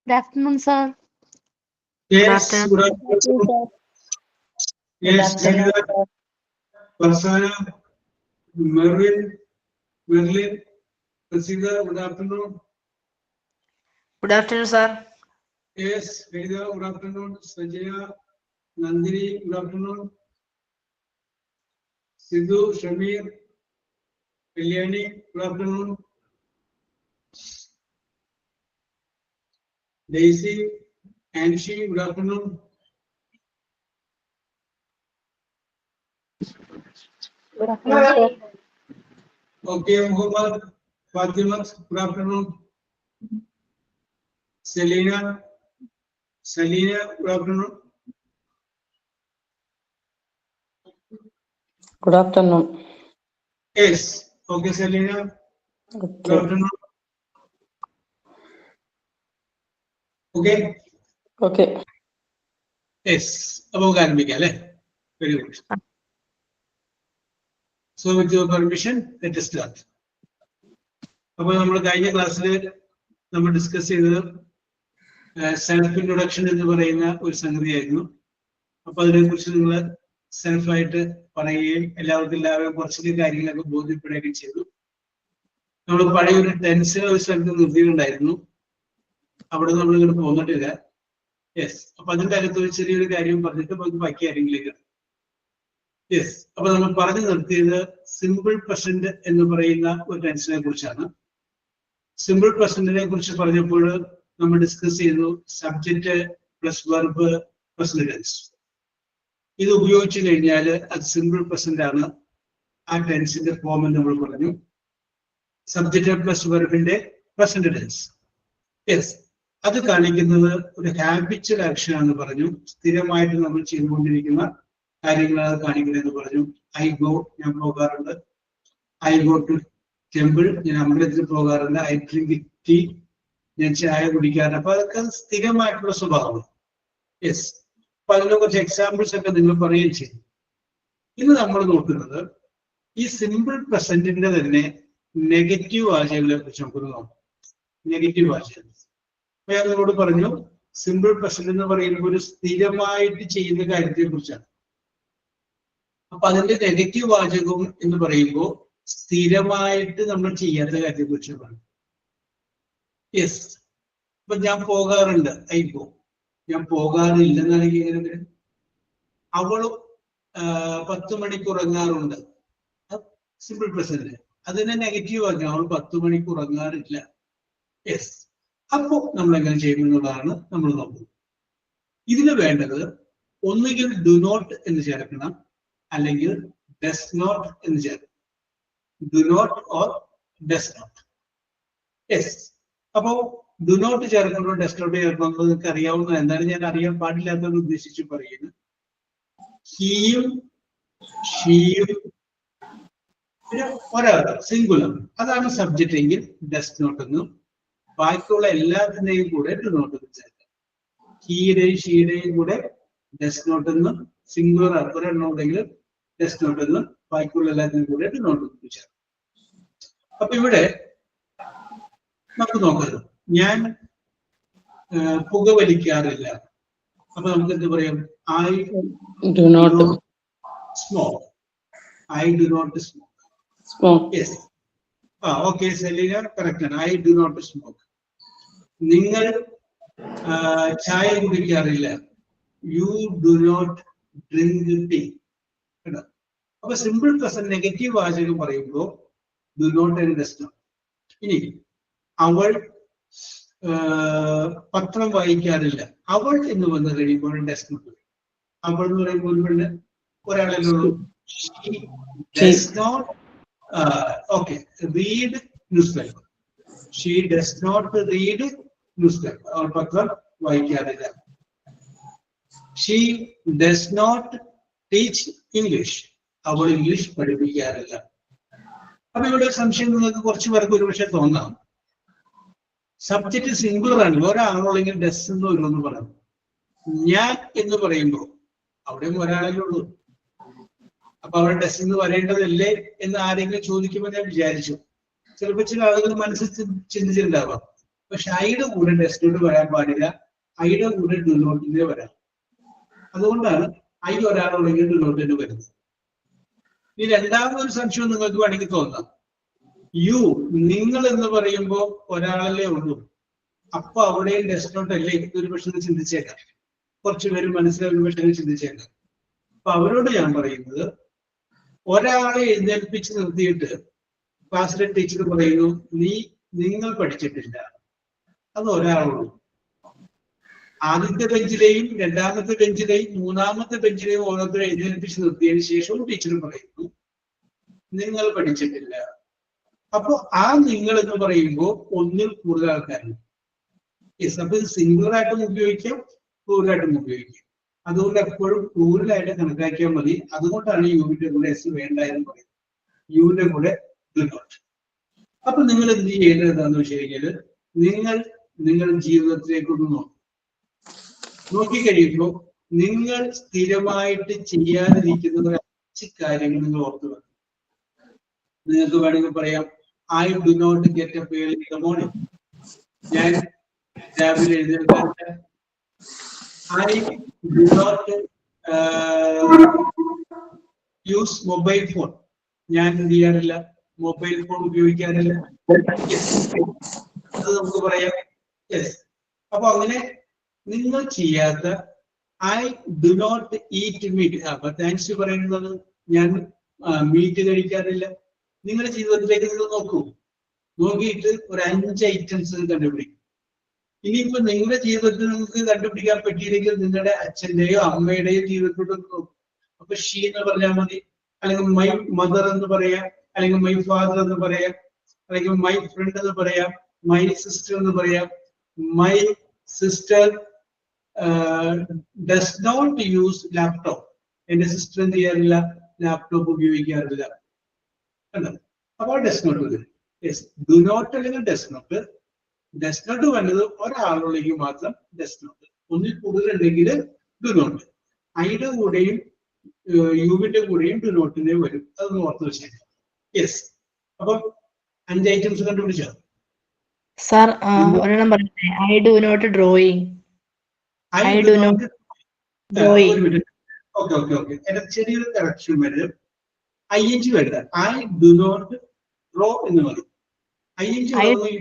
Good afternoon, sir. Yes, good Good afternoon. afternoon. Yes, Sangeeta, Farsana, Merlin, Prasida, good afternoon. Good afternoon, sir. Yes, Vedha, good afternoon. Sanjaya, Nandini, good afternoon. Sidhu, Shamir, Kalyani, good afternoon. Daisy, Anshi, good afternoon. Good afternoon, sir. Okay, Muhammad, Fatima, good afternoon. Selina, good afternoon. Good afternoon. Yes, okay, Selina, good afternoon. Okay. Okay. Yes, above Garmika, very good. So, with your permission, let us start. അപ്പോൾ നമ്മൾ കഴിഞ്ഞ ക്ലാസ്സിൽ നമ്മൾ discuss ചെയ്തത് self introduction എന്ന് പറയുന്ന ഒരു സംഗതിയായിരുന്നു. അപ്പൊ അതിനെക്കുറിച്ച് നിങ്ങൾ സെൽഫായിട്ട് പറയുകയും എല്ലാവരും കുറച്ചധികം കാര്യങ്ങളൊക്കെ ബോധ്യപ്പെടുകയൊക്കെ ചെയ്തു. നമ്മൾ പഴയ ഒരു ടെൻസിനെ ഒരു സ്ഥലത്ത് നിർത്തിയിട്ടുണ്ടായിരുന്നു. അവിടെ നമ്മൾ ഇങ്ങോട്ട് പോന്നിട്ടില്ല. യെസ്, അപ്പൊ അതിന്റെ അകത്ത് ഒരു ചെറിയൊരു കാര്യം പറഞ്ഞിട്ട് നമുക്ക് ബാക്കി കാര്യങ്ങളിലേക്ക്. യെസ്, അപ്പൊ നമ്മൾ പറഞ്ഞു നിർത്തിയത് സിമ്പിൾ പ്രസന്റ് എന്ന് പറയുന്ന ഒരു ടെൻസിനെ കുറിച്ചാണ്. സിമ്പിൾ പ്രസന്റിനെ കുറിച്ച് പറഞ്ഞപ്പോൾ നമ്മൾ ഡിസ്കസ് ചെയ്തു subject plus verb present tense. ഇത് ഉപയോഗിച്ചു കഴിഞ്ഞാൽ അത് സിമ്പിൾ പ്രസന്റ് ആണ്. ആ ടെൻസിന്റെ ഫോം എന്ന് നമ്മൾ പറഞ്ഞു. സബ്ജക്റ്റ് പ്ലസ് വെർബിന്റെ പ്രസന്റ് ടെൻസ്. യെസ്, അത് കാണിക്കുന്നത് ഒരു ഹാബിച്വൽ ആക്ഷൻ ആണെന്ന് പറഞ്ഞു. സ്ഥിരമായിട്ട് നമ്മൾ ചെയ്തുകൊണ്ടിരിക്കുന്ന കാര്യങ്ങളാണ് കാണിക്കുന്നതെന്ന് പറഞ്ഞു. ഐ ഗോ, ഞാൻ പോകാറുണ്ട്. ഐ ഗോ ടു ടെമ്പിൾ, ഞാൻ അമ്പലത്തിൽ പോകാറുണ്ട്. ഐ ഡ്രിങ്ക് ടീ, ഞാൻ ചായ കുടിക്കാറുണ്ട്. അപ്പൊ അതൊക്കെ സ്ഥിരമായിട്ടുള്ള സ്വഭാവമാണ്. യെസ്, അപ്പൊ അതിനെ കുറച്ച് എക്സാമ്പിൾസ് ഒക്കെ നിങ്ങൾ പറയുകയും ചെയ്തു. ഇന്ന് നമ്മൾ നോക്കുന്നത് ഈ സിമ്പിൾ പ്രസന്റിന്റെ തന്നെ നെഗറ്റീവ് വാചകങ്ങളെ കുറിച്ച് നമുക്കൊന്ന് നോക്കാം. നെഗറ്റീവ് വാചകം അപ്പൊ ഞാൻ നിങ്ങളോട് പറഞ്ഞു സിമ്പിൾ പ്രസന്റ് എന്ന് പറയുന്നത് ഒരു സ്ഥിരമായിട്ട് ചെയ്യുന്ന കാര്യത്തെ കുറിച്ചാണ്. അപ്പൊ അതിന്റെ നെഗറ്റീവ് വാചകം എന്ന് പറയുമ്പോൾ സ്ഥിരമായിട്ട് നമ്മൾ ചെയ്യാത്ത കാര്യത്തെ കുറിച്ച് പറഞ്ഞു. യെസ്, അപ്പൊ ഞാൻ പോകാറുണ്ട്, ഐ ഗോ. ഞാൻ പോകാറില്ലെന്നാണെങ്കിൽ എങ്ങനെ? അവളും 10 മണിക്ക് ഉറങ്ങാറുണ്ട്. Simple present. അതിനെ നെഗറ്റീവ് ആക്കി, അവൾ 10 മണിക്ക് ഉറങ്ങാറില്ല. യെസ്, അപ്പോ നമ്മൾ എങ്ങനെ ചെയ്യുമെന്നുള്ളതാണ് നമ്മൾ നോക്കുന്നത്. ഇതിന് വേണ്ടത് ഒന്നുകിൽ ഡു നോട്ട് എന്ന് ചേർക്കണം, അല്ലെങ്കിൽ ഡസ് നോട്ട് എന്ന് ചേർക്കണം. Do not or does not. Yes, അപ്പോ ഡു നോട്ട് ചേർക്കുമ്പോൾ ഡസ് നോട്ട് ചേർക്കുന്നത് നിങ്ങൾക്ക് അറിയാവുന്ന എന്താണ്, ഞാൻ അറിയാൻ പാടില്ലാത്തത് ഉദ്ദേശിച്ച് പറയുന്നത്. ഹീയും ഷീയും പിന്നെ ഒരാൾ സിംഗുലർ, അതാണ് സബ്ജക്റ്റ് എങ്കിൽ ഡസ് നോട്ട് എന്നും, ബാക്കിയുള്ള എല്ലാത്തിന്റെയും കൂടെ ഡു നോട്ട് എന്ന് ചേർക്കാം. ഹീയുടെയും ഷീയുടെയും കൂടെ ഡസ് നോട്ട് എന്നും, സിംഗുലർ ഒരെണ്ണം ഉണ്ടെങ്കിൽ ഡസ് നോട്ട് എന്നും, ബാക്കിയുള്ള എല്ലാത്തിനും കൂടെ ഡു നോട്ട് എന്ന് ചേർക്കാം. അപ്പൊ ഇവിടെ നമുക്ക് നോക്കാം, ഞാൻ പുകവലിക്കാറില്ല. അപ്പൊ നമുക്ക് എന്ത് പറയാം? I Do not smoke. I do not smoke. smoke. Yes, okay Selina, correct ആണ്. I do not smoke. നിങ്ങൾ ചായ കുടിക്കാറില്ല. You do not drink tea. അപ്പൊ സിമ്പിൾ പ്രസന്റ് നെഗറ്റീവ് വാചകം പറയുമ്പോൾ do not and does not. ഇനി അവൾ പത്രം വായിക്കാറില്ല. അവൾ എന്ന് വന്ന് കഴിയുമ്പോൾ ഡസ് നോട്ട്. അവൾ എന്ന് പറയുമ്പോൾ ഒരാളല്ലേ ഉള്ളൂ. Does not read newspaper. She does not read newspaper. അവൾ പത്രം വായിക്കാറില്ല. She does not teach English. അവൾ ഇംഗ്ലീഷ് പഠിപ്പിക്കാറില്ല. അപ്പൊ ഇവിടെ സംശയം നിങ്ങൾക്ക് കുറച്ച് പേർക്ക് ഒരുപക്ഷെ തോന്നാം, സബ്ജക്റ്റ് സിംഗുലർ ആണ്, ഒരാളുള്ളെങ്കിൽ ഡസ് എന്ന് വരുമെന്ന് പറയാം. ഞാൻ എന്ന് പറയുമ്പോൾ അവിടെയും ഒരാളല്ലേ ഉള്ളൂ. അപ്പൊ അവിടെ ഡസ് എന്ന് പറയേണ്ടതല്ലേ എന്ന് ആരെങ്കിലും ചോദിക്കുമ്പോൾ ഞാൻ വിചാരിച്ചു. ചിലപ്പോൾ ചില ആളുകൾ മനസ്സിൽ ചിന്തിച്ചിട്ടുണ്ടാവാം, പക്ഷെ ഐയുടെ കൂടെ ഡസ് നോട്ട് വരാൻ പാടില്ല, ഐയുടെ കൂടെ ഡു നോട്ടിന്റെ വരാം. അതുകൊണ്ടാണ് ഐ ഒരാളുണ്ടെങ്കിൽ ഡു നോട്ടിന് വരുന്നത്. ഈ രണ്ടാമതൊരു സംശയം നിങ്ങൾക്ക് വേണമെങ്കിൽ തോന്നാം, യു നിങ്ങൾ എന്ന് പറയുമ്പോൾ ഒരാളല്ലേ ഉള്ളൂ, അപ്പൊ അവിടെയും ഡസ് നോട്ട് അല്ലേ ഒരു പക്ഷെ ചിന്തിച്ചേക്കാം, കുറച്ചു പേര് മനസ്സിലായി പക്ഷേ ചിന്തിച്ചേക്കാം. അപ്പൊ അവരോട് ഞാൻ പറയുന്നത്, ഒരാളെ എഴുന്നേൽപ്പിച്ച് നിർത്തിയിട്ട് ക്ലാസ്സിലെ ടീച്ചർ പറയുന്നു നിങ്ങൾ പഠിച്ചിട്ടില്ല, അത് ഒരാളുള്ളൂ. ആദ്യത്തെ ബെഞ്ചിലെയും രണ്ടാമത്തെ ബെഞ്ചിലെയും മൂന്നാമത്തെ ബെഞ്ചിലെയും ഓരോരുത്തരെ എഴുന്നേൽപ്പിച്ച് നിർത്തിയതിനു ശേഷവും ടീച്ചർ പറയുന്നു നിങ്ങൾ പഠിച്ചിട്ടില്ല. അപ്പൊ ആ നിങ്ങൾ എന്ന് പറയുമ്പോൾ ഒന്നിൽ കൂടുതൽ ആൾക്കാരുണ്ട്. അപ്പൊ ഇത് സിംഗുലർ ആയിട്ടും ഉപയോഗിക്കാം, പ്ലൂറലായിട്ടും ഉപയോഗിക്കാം. അതുകൊണ്ട് എപ്പോഴും പ്ലൂറലായിട്ട് കണക്കാക്കിയാൽ മതി. അതുകൊണ്ടാണ് യുവിന്റെ കൂടെ എസ് വേണ്ട എന്ന് പറയുന്നത്, യുവിന്റെ കൂടെ ഡു നോട്ട്. അപ്പൊ നിങ്ങൾ എന്ത് ചെയ്യേണ്ടത് എന്താണെന്ന് വെച്ച് കഴിഞ്ഞാൽ, നിങ്ങൾ നിങ്ങളുടെ ജീവിതത്തിലേക്കൊന്ന് നോക്കിക്കഴിയുമ്പോൾ നിങ്ങൾ സ്ഥിരമായിട്ട് ചെയ്യാതിരിക്കുന്ന ഒരു 5 കാര്യങ്ങൾ നിങ്ങൾ ഓർത്തു വെക്കണം. നിങ്ങൾക്ക് വേണമെങ്കിൽ പറയാം, I do not get up early in the morning. ഞാൻ രാവിലെ എഴുന്നേൽക്കാറില്ല. I do not use mobile phone. ഞാൻ എന്ത് ചെയ്യാറില്ല, മൊബൈൽ ഫോൺ ഉപയോഗിക്കാറില്ല. അത് നമുക്ക് പറയാം. യെസ്. അപ്പൊ അങ്ങനെ നിങ്ങൾ ചെയ്യാത്ത I do not eat meat. അപ്പൊ താങ്ക്സ് പറയുന്നത് ഞാൻ മീറ്റ് കഴിക്കാറില്ല. നിങ്ങളുടെ ജീവിതത്തിലേക്ക് നിങ്ങൾ നോക്കൂ, നോക്കിയിട്ട് ഒരു 5 ഐറ്റംസ് കണ്ടുപിടിക്കും. ഇനിയിപ്പോ നിങ്ങളുടെ ജീവിതത്തിൽ നിങ്ങൾക്ക് കണ്ടുപിടിക്കാൻ പറ്റിയില്ലെങ്കിൽ നിങ്ങളുടെ അച്ഛന്റെയോ അമ്മയുടെയോ ജീവിതത്തിലോട്ട് നോക്കും. അപ്പൊ ഷീ എന്ന് പറഞ്ഞാൽ മതി, അല്ലെങ്കിൽ മൈ മദർ എന്ന് പറയാം, അല്ലെങ്കിൽ മൈ ഫാദർ എന്ന് പറയാം, അല്ലെങ്കിൽ മൈ ഫ്രണ്ട് എന്ന് പറയാം, മൈ സിസ്റ്റർ എന്ന് പറയാം. My sister does not use laptop. എന്റെ സിസ്റ്റർ എന്ത് ചെയ്യാറില്ല, ലാപ്ടോപ്പ് ഉപയോഗിക്കാറില്ല. അപ്പോൾ ഡസ് നോട്ട് വരും. യെസ്, ഡു നോട്ട് അല്ലെങ്കിൽ ഡസ് നോട്ട്. ഡസ് നോട്ട് വന്നത് ഒരാളുള്ളെങ്കിൽ മാത്രം ഡസ് നോട്ട്, ഒന്നിൽ കൂടുതൽ ഉണ്ടെങ്കിൽ ഡു നോട്ട്. ഐയുടെ കൂടെയും യുവിന്റെ കൂടെയും ഡു നോട്ടിനെ വരും. അതൊന്ന് ഓർത്ത് വെച്ചേക്കാം. യെസ്. അപ്പം 5 ഐറ്റംസ് കണ്ടുപിടിച്ചോ സാർ? ഒരെണ്ണം പറയട്ടെ. I do not drawing. I do not drawing. Okay okay okay. എന്റെ ചെറിയൊരു കറക്ഷൻ വരും. ING വേണ്ട, ഐ ഡു നോട്ട് ഡ്രോ എന്ന് പറയും. ING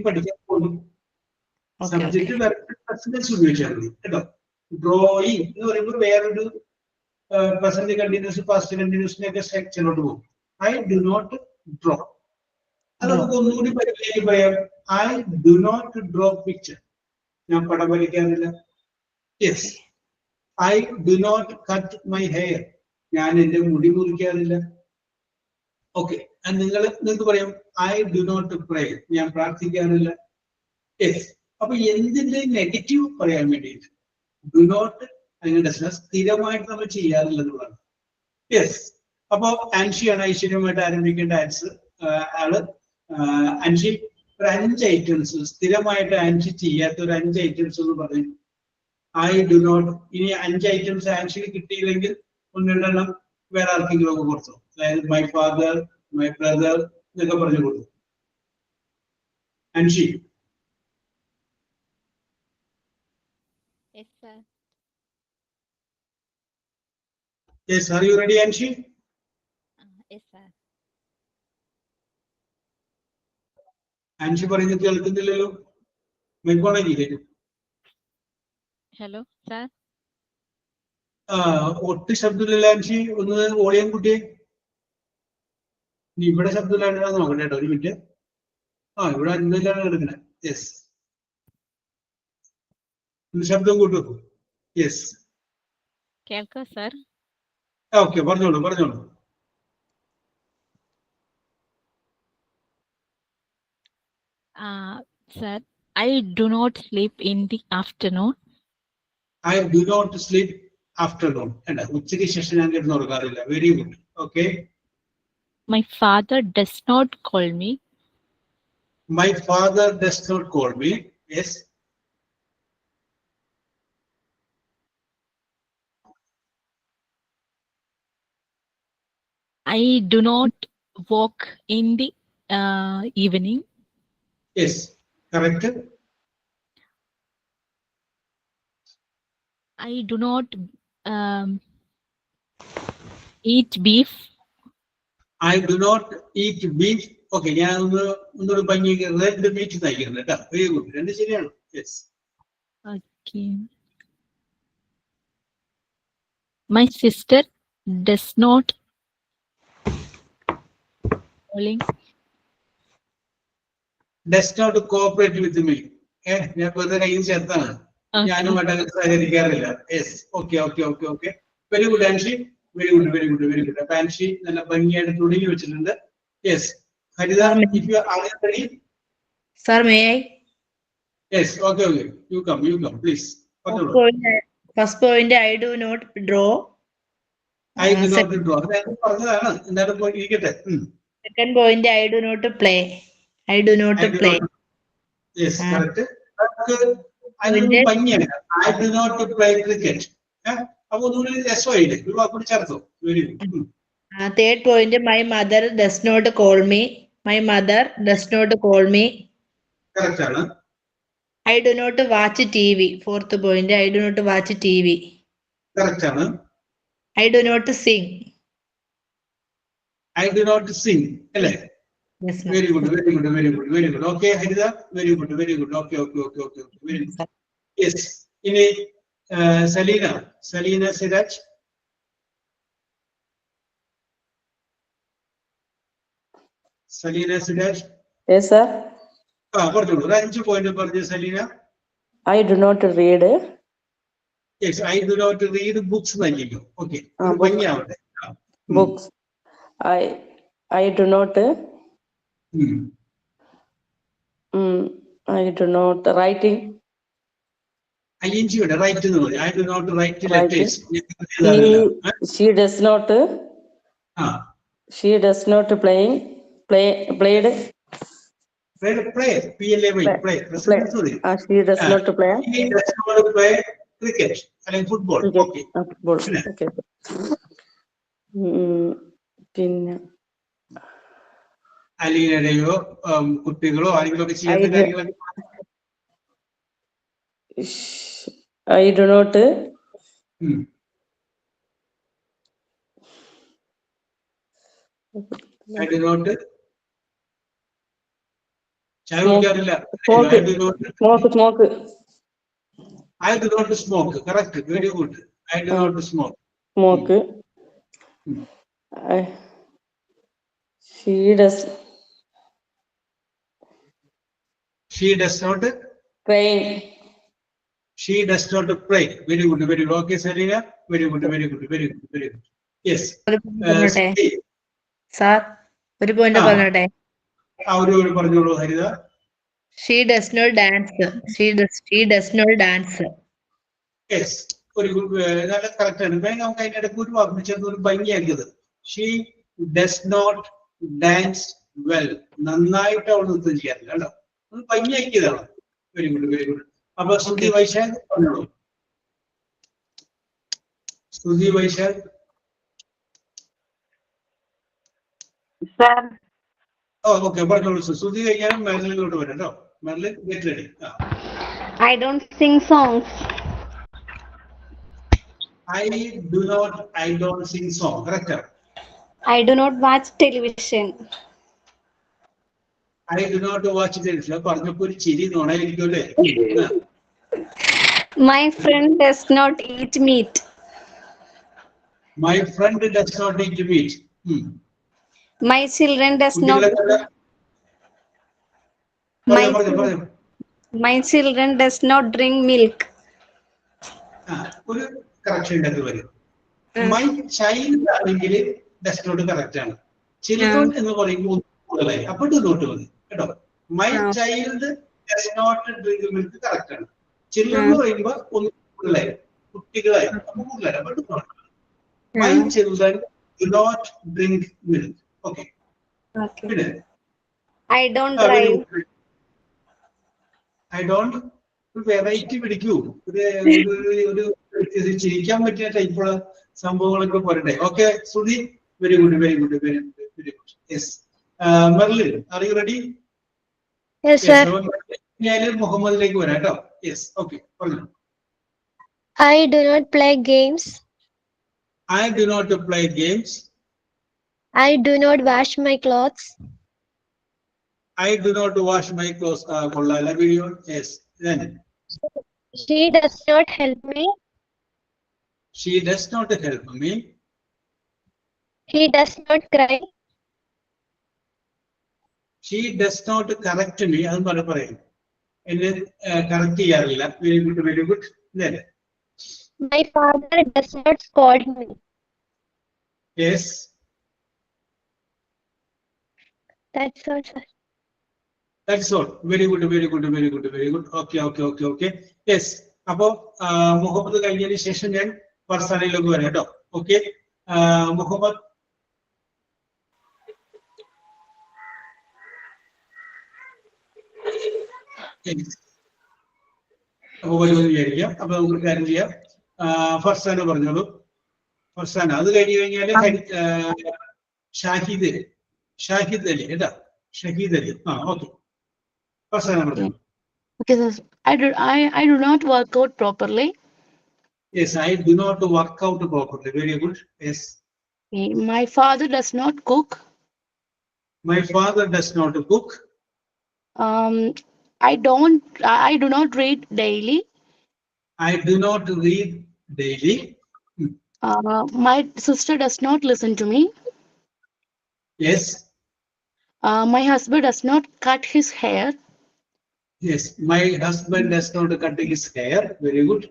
പഠിക്കാൻ പോകും. സബ്ജക്ട് പെർസെന്റേജ് ഉപയോഗിച്ചാൽ മതി കേട്ടോ. ഡ്രോയിങ് എന്ന് പറയുമ്പോൾ വേറൊരു പ്രസന്റ് കണ്ടിന്യൂസ് പാസ്റ്റ് കണ്ടിന്യൂസിനൊക്കെ സ്ട്രക്ചറിലോട്ട് പോകും. I do not draw. അത് നമുക്ക് ഒന്നുകൂടി പരിചയം പറയാം. I do not draw picture. ഞാൻ പടം വരയ്ക്കാറില്ല. Yes. I do not cut my hair. ഞാൻ എന്റെ മുടി മുറിക്കാറില്ല. ഓക്കെ. നിങ്ങൾക്ക് പറയാം, ഐ ഡു നോട്ട് പ്രേ. ഞാൻ പ്രാർത്ഥിക്കാറില്ല. യെസ്. അപ്പൊ എന്തിന്റെ നെഗറ്റീവ് പറയാൻ വേണ്ടിയിട്ട് ഡു നോട്ട് അല്ലെങ്കിൽ സ്ഥിരമായിട്ട് നമ്മൾ ചെയ്യാറില്ലെന്നുള്ളതാണ്. യെസ്. അപ്പൊ ആൻഷിയാണ് ഐശ്വര്യമായിട്ട് ആരംഭിക്കേണ്ട ആള്. ആൻഷി ഒരു 5 ഐറ്റംസ് സ്ഥിരമായിട്ട് ആൻഷി ചെയ്യാത്ത ഒരു 5 ഐറ്റംസ് എന്ന് പറയും. I do not. ഇനി 5 ഐറ്റംസ് ആൻഷിക്ക് കിട്ടിയില്ലെങ്കിൽ 1-2 വേറെ ആർക്കെങ്കിലും ഒക്കെ കൊടുത്തു. അതായത് മൈ ഫാദർ, മൈ ബ്രദർ എന്നൊക്കെ പറഞ്ഞു കൊടുത്തു. Anshi. Yes, sir. Yes, are you ready, Anshi? Yes, sir. Anshi പറയുന്നത് കേൾക്കുന്നില്ലല്ലോ. മൈക്കോണേജില്ലേ? Hello, sir. ഒട്ടും ശബ്ദമില്ലല്ലോ ആൻഷി. ഒന്ന് ഓളിയം കുട്ടിയെ. ഇവിടെ ശബ്ദമില്ലാണ്ടാണ് നോക്കട്ടെ കേട്ടോ, ഒരു മിനിറ്റ്. ഇവിടെ അൻപതിലാണ് എടുക്കണേ. യെസ്. ശബ്ദം കൂട്ടു. യെസ്. കേൾക്കോ sir? ഓക്കെ, പറഞ്ഞോളൂ. Sir, I do not sleep in the afternoon. I do not sleep afternoon. ഉച്ചയ്ക്ക് ശേഷം ഞാൻ കിടന്ന് ഉറങ്ങാറില്ല. Very good. Okay. My father does not call me. My father does not call me. Yes. I do not walk in the evening. Yes, correct. I do not um, eat beef. I do not eat beef. Okay, ഞാൻ ഒന്നൊരു ഭംഗി red meat നയിക്കുന്നത് കേട്ടോ. Very good. രണ്ട് ശരിയാണ്. Yes. Okay. My sister does not calling. Does not cooperate with me. ഞാൻ വെറുതെ കയ്യിൽ ചേർത്താണ്. Okay. ഞാനുമായിട്ട് സഹകരിക്കാറില്ല. Yes. Okay okay okay okay. Very good Anshi. Very good very good very good. അപ്പൊ ആൻഷി നല്ല ഭംഗിയായിട്ട് തുടങ്ങി വെച്ചിട്ടുണ്ട്. Yes. Haritha, if you are ready. Sir, may I? Yes. Okay. Okay. You come. Please. First point, I do not draw. I do not draw. പറഞ്ഞതാണ്. എന്താണ് പോയി ഇരിക്കട്ടെ. Second point, I do not play. I do not play. Yes, correct. അതിനൊരു ഭംഗിയാണ്. I do not play cricket. അപ്പൊ ഒന്നുകൂടി രസമായില്ലേ? ഒരു വാക്കുകൂടി ചേർത്തോ. Very good. Third point, my mother does not call me. My mother does not call me. Correct ആണ്. I do not watch TV. Fourth point, I do not watch TV. Correct ആണ്. I do not sing. I do not sing. അല്ലേ? Yes, ma'am. Very good very good very good very good. Okay Haritha, very good very good. Okay okay okay okay okay very good. Yes. ഇനി Salina Siraj. Saleena Siraj. Yes, sir. പറഞ്ഞോളൂ. ഒരു 5 point പറഞ്ഞു Saleena. I do not read. Yes, I do not read books നൽകിക്കോ. Okay. books. ഭംഗിയാവട്ടെ. Books. I do not. I do not writing. ing ഉണ്ട്. Right എന്ന് പറയും. I do not write letters. She does not. She does not played. Play. Play. Play. She does not play. He does not play cricket. അല്ലെങ്കിൽ football. Okay. Football. Okay. പിന്നെ അലീനയുടെയോ കുട്ടികളോ ആരെങ്കിലും ഒക്കെ ചെയ്യുന്ന കാര്യങ്ങളൊക്കെ. I do not. I do not. ചായ കുടിക്കാറില്ല. Smoke. I do not smoke. Correct. Very good. I do not smoke. Smoke. She does. She does not. Train. She does not pray. Very good. Very good. Okay, Selina. Very good. Very good. Very good. Very good. Yes. Sir, ഒരു point പറഞ്ഞോട്ടെ. ഒരു പറഞ്ഞോളൂ ഹരിത. She does not dance. She does not dance. Yes. ഒരു നല്ല correct ആണ്. നമുക്ക് അതിന്റെ ഇടയ്ക്ക് ഒരു വാക്ക് ചേർത്ത് ഒരു ഭംഗിയാക്കിയത്. She does not dance well. നന്നായിട്ട് അവൾ നൃത്തം ചെയ്യാറില്ല കേട്ടോ. ഒന്ന് ഭംഗിയാക്കിയതാണ്. Very good very good. അപ്പൊ ശ്രുതി വൈശാഖ് പറഞ്ഞോളൂ. ശ്രുതി വൈശാഖ്. ഓക്കെ പറഞ്ഞോളൂ. ശ്രുതി കഴിഞ്ഞാൽ മെർലിനോട്ട് വരാം കേട്ടോ. Merlin get ready. I don't sing songs. I don't sing song. Correct. I do not watch television. I do not watch television. പറഞ്ഞപ്പോൾ ഒരു ചിരി നോണായിരിക്കുമല്ലേ? My friend does not eat meat. My friend does not eat meat. My children does not. My children does not drink milk. ഒരു correction ഉണ്ടെന്ന് വരും. My child ആണെങ്കിൽ does not correct ആണ്. Children എന്ന് പറയുമ്പോൾ കൂടുതലായി. അപ്പൊ ഡു നോട്ട് മതി കേട്ടോ. My child does not drink milk correct ആണ്. ചിൽഡ്രൻ എന്ന് പറയുമ്പോൾ ഒന്ന് കൂടുതലായി, കുട്ടികളായി. അപ്പൊ കൂടുതലായി. അപ്പൊ do not. My children do not drink milk. Okay. പിന്നെ I don't drive. I don't. Variety പിടിക്കൂ. ഒരു ചിരിക്കാൻ പറ്റിയ ടൈപ്പുള്ള സംഭവങ്ങളൊക്കെ പോരട്ടെ. Okay Shruthi. Very good very good very good very good. Yes. Merlin, R you ready? Yes, sir. ഞാൻ മുഹമ്മദിലേക്ക് വരാം കേട്ടോ. യെസ്. ഓക്കെ പറഞ്ഞു. I do not play games. I do not play games. I do not wash my clothes. I do not wash my clothes. കൊള്ളാല video. Yes. Then She does not help me. she does not help me. He does not cry. She does not correct me. അതും പറയും. എന്നെ correct ചെയ്യാറില്ല. Very good, very good. Then My father does not scold me. yes. That's all, sir. That's all. Very good, very good, very good, very good. Okay. Yes. അപ്പോ മുഹമ്മദ് കഴിഞ്ഞതിന് ശേഷം ഞാൻ ഫർസാനയിലേക്ക് വരാം കേട്ടോ. ഓക്കെ, മുഹമ്മദ്. അപ്പൊ വരുമെന്ന് വിചാരിക്കാം. അപ്പൊ നമുക്ക് കാര്യം ചെയ്യാം. ഫർസാന പറഞ്ഞോളൂ. ഫർസാന. അത് കഴിഞ്ഞ് കഴിഞ്ഞാല് ഷാഹിദ് അലി കേട്ടാ. ഷഹീദ് അലി. ഓക്കെ. ഫർസാന പറഞ്ഞോളൂ. Okay, sir. I do not work out properly. Yes, I do not work out properly. Very good. Yes. My father does not cook. My father does not cook. I do not read daily. I do not read daily. My sister does not listen to me. Yes. My husband does not cut his hair. Yes, my husband does not cut his hair. Very good.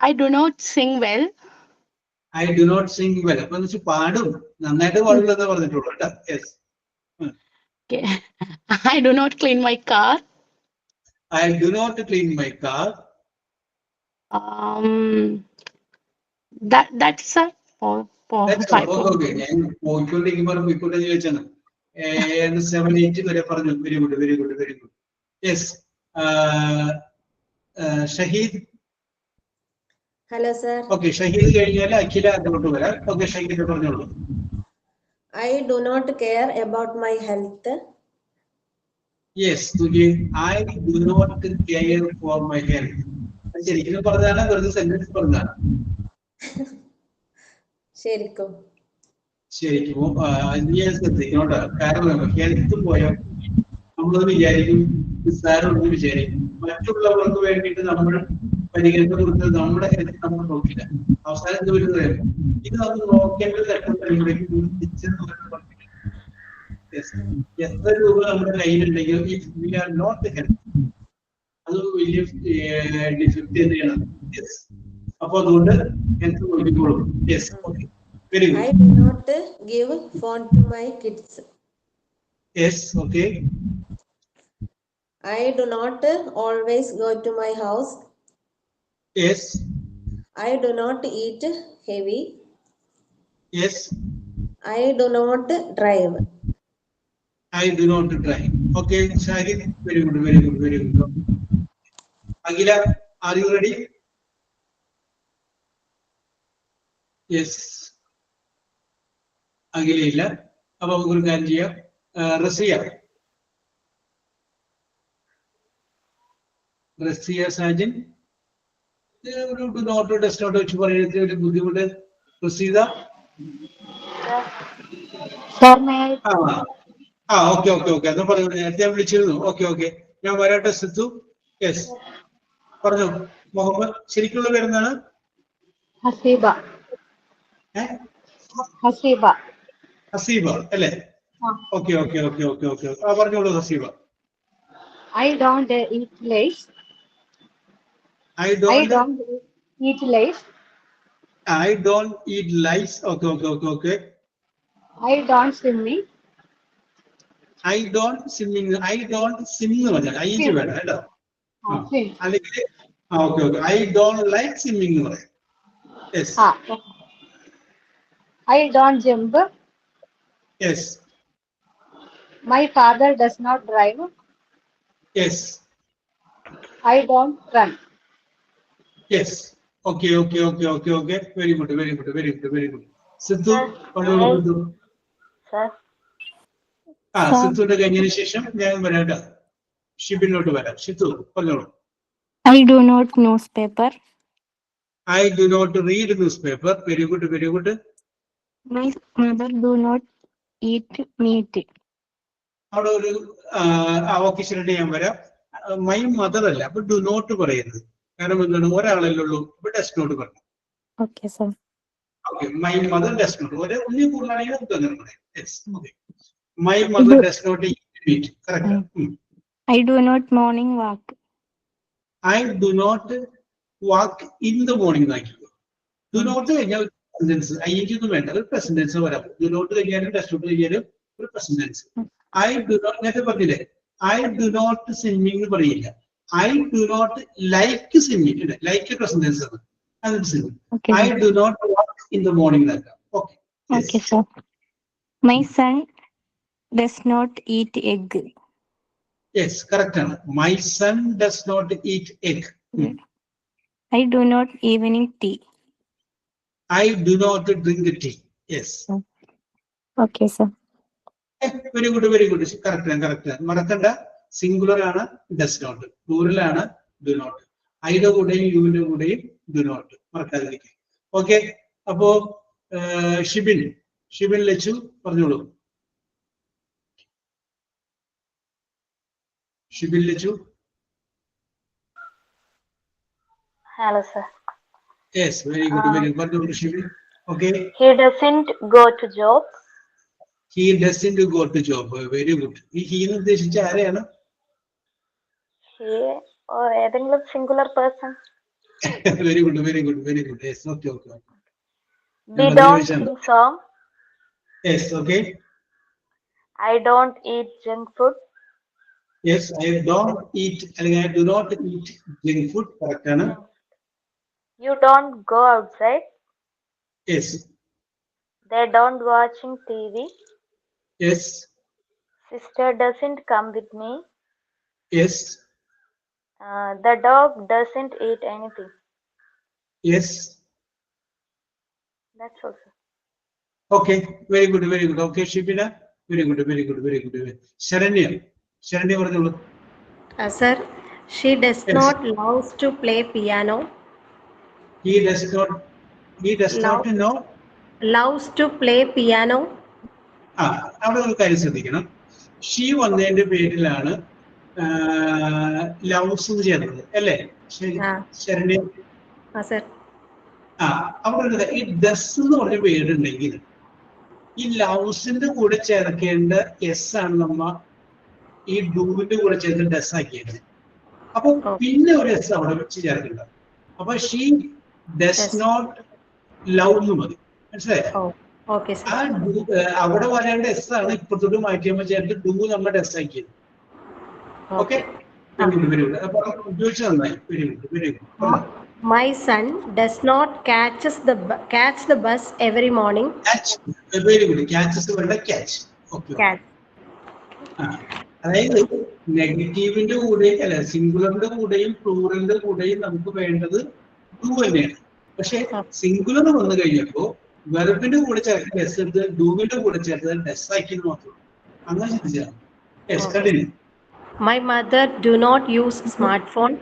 I do not sing well. I do not sing well. അപ്പൊ എന്ന് വെച്ചാൽ പാടും, നന്നായിട്ട് പാടില്ല എന്ന് പറഞ്ഞിട്ടുള്ളൂ കേട്ടോ. Yes. Okay. I do not clean my car. I do not clean my car. That's a That's all. Okay. ഞാൻ പോയിക്കൊണ്ടിരിക്കുമ്പോൾ ചോദിച്ചാണ് 7, 8 വരെ പറഞ്ഞു. Very good, very good, very good. Yes. Shaheed. Hello, sir. Okay, Shaheed കഴിഞ്ഞാൽ അഖില അങ്ങോട്ട് വരാം. ഓക്കെ, ഷഹീദ് പറഞ്ഞോളൂ. I do not care about my health. Yes, I do not care for my health. ശരിക്കും പറഞ്ഞാണ്, വെറുതെ സെന്റൻസ് പറഞ്ഞാണ്. ശരിക്കും നീ ശ്രദ്ധിക്കണോട്ടോ. കാരണം ഹെൽത്ത് പോയാൽ നമ്മളത് വിചാരിക്കും, നിസ്സാരമെന്ന് വിചാരിക്കും. മറ്റുള്ളവർക്ക് വേണ്ടിയിട്ട് നമ്മൾ പരിഗണന കൊടുത്തത് നമ്മുടെ ഹെൽത്ത് നമ്മൾ നോക്കില്ല. അവസാനം എന്ത് വരുന്നത് ഇത് നമ്മൾ നോക്കേണ്ടത് എത്ര രൂപ നമ്മുടെ കയ്യിലുണ്ടെങ്കിലും വി ആർ നോട്ട് ഹെൽത്ത്, അത് വലിയ ഡിഫക്റ്റ് തന്നെയാണ്. അപ്പൊ അതുകൊണ്ട് ഹെൽത്ത് നോക്കിക്കോളും. Yes, okay, very good. I do not give phone to my kids. Yes, okay. I do not always go to my house. Yes. I do not eat heavy. Yes. I do not drive. I do not drive. Okay, Shahid, very good, very good, very good. Aguila, are you ready? Yes. Aguila illa. Appo namukku karyam cheyyam. Rasiya Sajan. ഒരു നോട്ടോ ടെസ്റ്റ് നോട്ടോ വെച്ച് പറയുന്നത് ഒരു ബുദ്ധിമുട്ട്. Raseeda. Okay. അത് പറഞ്ഞു, നേരത്തെ ഞാൻ വിളിച്ചിരുന്നു. ഓക്കെ, ഞാൻ വരാട്ടെ. സിത്തു. യെസ്, പറഞ്ഞു. മുഹമ്മദ്, ശരിക്കുള്ള പേരെന്താണ്? ഹസീബ അല്ലേ? ഓക്കെ. പറഞ്ഞോളൂ Haseeba. I don't eat lice. I don't eat lice. I don't eat lice. Okay. I don't swimming. I don't swimming എന്ന് പറഞ്ഞാൽ ഐ വേണം കേട്ടോ. അല്ലെങ്കിൽ okay. I don't like swimming എന്ന് പറയാം. Yes. I don't jump. Yes. My father does not drive. Yes. I don't run. Yes. Okay. Very good. സിത്തു പറഞ്ഞോളൂ. സിത്തുവിന്റെ കഴിഞ്ഞതിന് ശേഷം ഞാൻ വരാം. ഷിബിനോട്ട് വരാം. സിത്തു പറഞ്ഞോളൂ. I do not newspaper. I do not read newspaper. Very good, very good. My mother do not eat meat. അവിടെ ഒരു അവോക്കേഷനുണ്ട് ഞാൻ വരാം. മൈ മദർ അല്ല, അപ്പൊ ഡു നോട്ട് പറയരുത്. കാരണം എന്താണ്, ഒരാളല്ലേ ഉള്ളൂ. ഇപ്പൊ ഡസ് നോട്ട് പറഞ്ഞു. Okay, sir. Okay, my mother does not. ഒന്നിൽ കൂടുതലാണെങ്കിൽ നമുക്ക് അങ്ങനെ പറയാം. My mother does not eat meat. Correct. I do not morning walk. I do not walk in the morning. Do not കഴിഞ്ഞാൽ സെന്റൻസ് ing ഒന്നും വേണ്ട, ഒരു പ്രസന്റ് ടെൻസ് വരാം. Do not കഴിഞ്ഞാലും ഡസ് നോട്ട് കഴിഞ്ഞാലും ഒരു present tense. I do not നേരത്തെ പറഞ്ഞില്ലേ, I do not swimming എന്ന് പറയില്ല. I do not like swimming. Like present tense ആണ്. Okay. I do not walk in the morning. Okay. Yes. Okay, sir. My son does not eat egg. Yes, correct. My son does not eat egg. I do not evening tea. I do not drink tea. Yes. Okay, sir. Very good, very good. Correct, correct. മറക്കണ്ട, singular ആണ് does not, plural ആണ് do not. ഐയുടെ കൂടെയും യുവിന്റെ കൂടെയും do not മറക്കാതിരിക്കും. Okay, അപ്പോ ഷിബിൻ ലച്ചു പറഞ്ഞോളൂ. Shibin Lachu. Hello, sir. Yes, very good, very good. പറഞ്ഞോളൂ Shibin. Okay. He doesn't go to job. He doesn't go to job. Very good. He എന്ന് ഉദ്ദേശിച്ച ആരെയാണ്? He or ഏതെങ്കിലും singular person. Very good, very good, very good. Yes, okay, okay. We don't sing song. Yes, okay. I don't eat junk food. Yes, I don't eat, I do not eat junk food. Correct, Anna? You don't go outside. Yes. They don't watching TV. Yes. Sister doesn't come with me. Yes. The dog doesn't eat anything. Yes. That's all, sir. Okay, very good, very good. Okay, Shibina, very good, very good, very good. Sharanya പറഞ്ഞോളൂ. Sir, she does Yes. not loves to play piano. He does not know. Loves to play piano. അവിടെ ഒരു കാര്യം ശ്രദ്ധിക്കണം. She വന്നതിന്റെ പേരിലാണ് loves എന്ന് ചേർന്നത് അല്ലേ? ശരണ്യ. Sir. അവിടെ ഈ ഡസ് എന്ന് പറഞ്ഞ പേരുണ്ടെങ്കിൽ ഈ ലവ്സിന്റെ കൂടെ ചേർക്കേണ്ട എസ് ആണ് നമ്മ ഈ ഡൂവിന്റെ കൂടെ ചേർത്ത് ഡസ് ആക്കിയത്. അപ്പൊ പിന്നെ ഒരു എസ് അവിടെ വെച്ച് ചേർക്കണ്ട. അപ്പൊ ഷീ ഡസ് നോട്ട് ലവ് എന്ന് മതി. മനസ്സിലായോ? അവിടെ വരേണ്ട എസ് ആണ് ഇപ്പുറത്തോട്ട് മാറ്റിയപ്പോ ചേർത്ത് ഡൂ നമ്മൾ ഡസ് ആക്കിയത്. ഓക്കെ, അപ്പൊ ഉപയോഗിച്ച് നന്നായി. Very good, very good. My son does not catch the bus every morning. Catch. Very good. Catches വേണ്ട, catch. Okay. Catch. അതായത് നെഗറ്റീവിന്റെ കൂടെയും അല്ല സിംഗുലറിന്റെ കൂടെയും പ്ലൂറലിന്റെ കൂടെയും നമുക്ക് വേണ്ടത് ഡു തന്നെയാണ്. പക്ഷെ സിംഗുലർ വന്നു കഴിഞ്ഞപ്പോ വെർബിന്റെ കൂടെ ചേർത്ത് എസ് എടുത്ത് ഡൂവിന്റെ കൂടെ ചേർത്ത് ഡസ് ആക്കി മാത്രം. അങ്ങനെ ചിന്തിച്ചാൽ. Yes, continue. My mother do not use smartphone.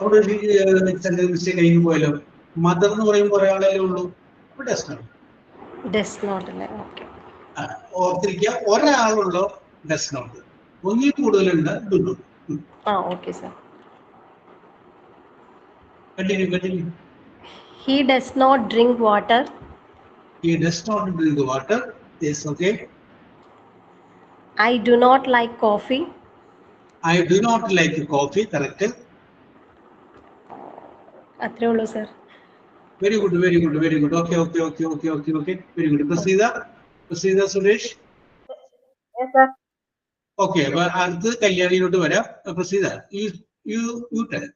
അവിടെ മിസ്റ്റേക്ക് കഴിഞ്ഞു പോയല്ലോ. മദർ എന്ന് പറയുമ്പോൾ ഒരാളേ ഉള്ളൂ. Does not. Does not. Okay. ഓർത്തിരിക്കുക, ഒരാളുള്ളോ ഡസ് നോട്ട്, ഒന്നിൽ കൂടുതലുണ്ട് do not. Okay, sir. Continue. He does not drink water. He does not drink water. Yes, okay. I do not like coffee. I do not like coffee. Correct. അത്രേ ഉള്ളൂ sir. Very good, very good, very good. Okay. Very good. Prasida Suresh. Yes, sir. Okay, അപ്പൊ അടുത്ത് കല്യാണിയിലോട്ട് വരാം. Prasida, you tell.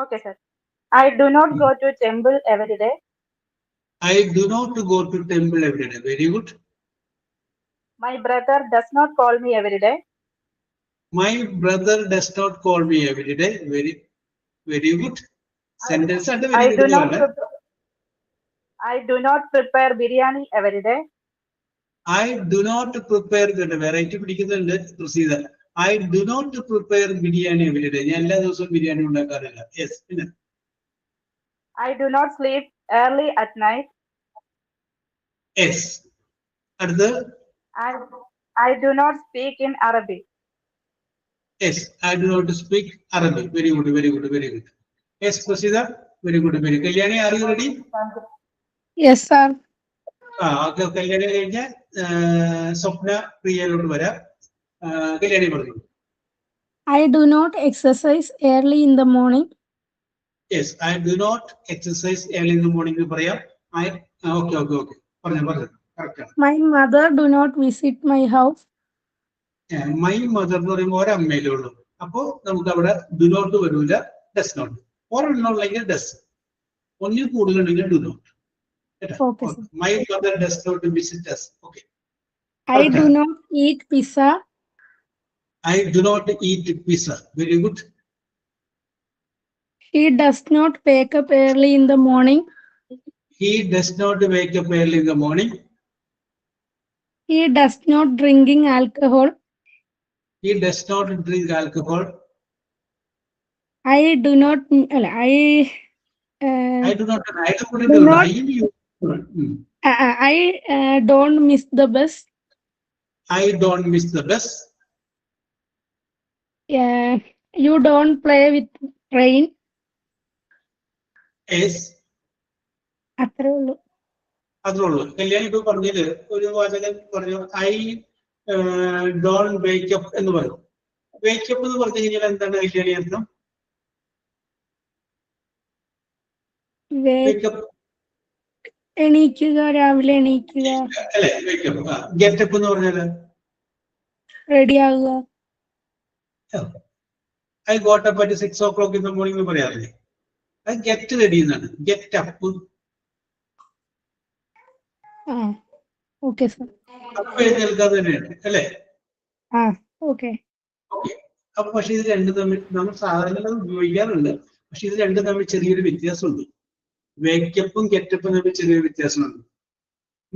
Okay, sir. I do not go to temple every day. I do not go to temple every day. Very good. My brother does not call me every day. My brother does not call me every day. Very good. Sentence and very good. I do not prepare biryani every day. I do not prepare the variety പിടിക്കുന്നുണ്ട് Praseetha. I do not prepare biryani every day. ഞാൻ എല്ലാ ദിവസവും ബിരിയാണി ഉണ്ടാക്കാറില്ല. Yes, പിന്നെ I do not sleep early at night. Yes. അടുത്ത് I do not speak in Arabic. yes. I do not speak Arabic. Very good, very good, very good. Yes, Prasida. Very good, very good. Kalyani, are you ready? Yes, sir. Okay, Kalyani കഴിഞ്ഞ സ്വപ്ന പ്രിയയിലോട്ട് വരാം. കല്യാണി പറഞ്ഞു. I do not exercise early in the morning. Yes, I do not exercise early in the morning. പറയാം. Okay. പറഞ്ഞു. Correct. My mother do not visit my house. My mother എന്ന് പറയുമ്പോൾ ഒരമ്മയിലേ ഉള്ളൂ. അപ്പോ നമുക്ക് അവിടെ ഡു നോട്ട് വരൂല, ഡസ് നോട്ട്. ഒരെണ്ണമുണ്ടെങ്കിൽ ഡസ്, ഒന്നിൽ കൂടുതലുണ്ടെങ്കിൽ do not. Okay, sir. My mother does not visit us. Okay. I do not eat pizza. I do not eat pizza. Very good. He does not wake up early in the morning. He does not wake up early in the morning. He does not drinking alcohol. He does not drink alcohol. I do not. I I do not. don't miss the bus. I don't miss the bus. You don't play with train. Yes. അത്രേ ഉള്ളൂ. അതുള്ളൂ. കല്യാണി ഇപ്പൊ പറഞ്ഞത് ഒരു വാചകം പറഞ്ഞു, I don't wake up എന്ന് പറഞ്ഞു. Wake up എന്ന് പറഞ്ഞു കഴിഞ്ഞാൽ എന്താണ് കല്യാണി അർത്ഥം? വേക്കപ്പ് എണീക്കുക, രാവിലെ എണീക്കുക. അല്ലെ വേക്കപ്പ്. ഗെറ്റപ്പ് എന്ന് പറഞ്ഞാല് റെഡി ആകുക. I got up at 6 o'clock in the morning എന്ന് പറയാറില്ലേ? അത് ഗെറ്റ് റെഡി എന്നാണ്. Get up. Okay sir. അപ്പൊ എഴുന്നേൽക്കാതെ തന്നെയാണ് അല്ലേ? ഓക്കെ. അപ്പൊ പക്ഷെ ഇത് രണ്ടും തമ്മിൽ നമ്മൾ സാധാരണ ഉപയോഗിക്കാറുണ്ട്. പക്ഷെ ഇത് രണ്ടും തമ്മിൽ ചെറിയൊരു വ്യത്യാസമുണ്ട്. വേക്കപ്പും ഗെറ്റപ്പും തമ്മിൽ ചെറിയൊരു വ്യത്യാസമുണ്ട്.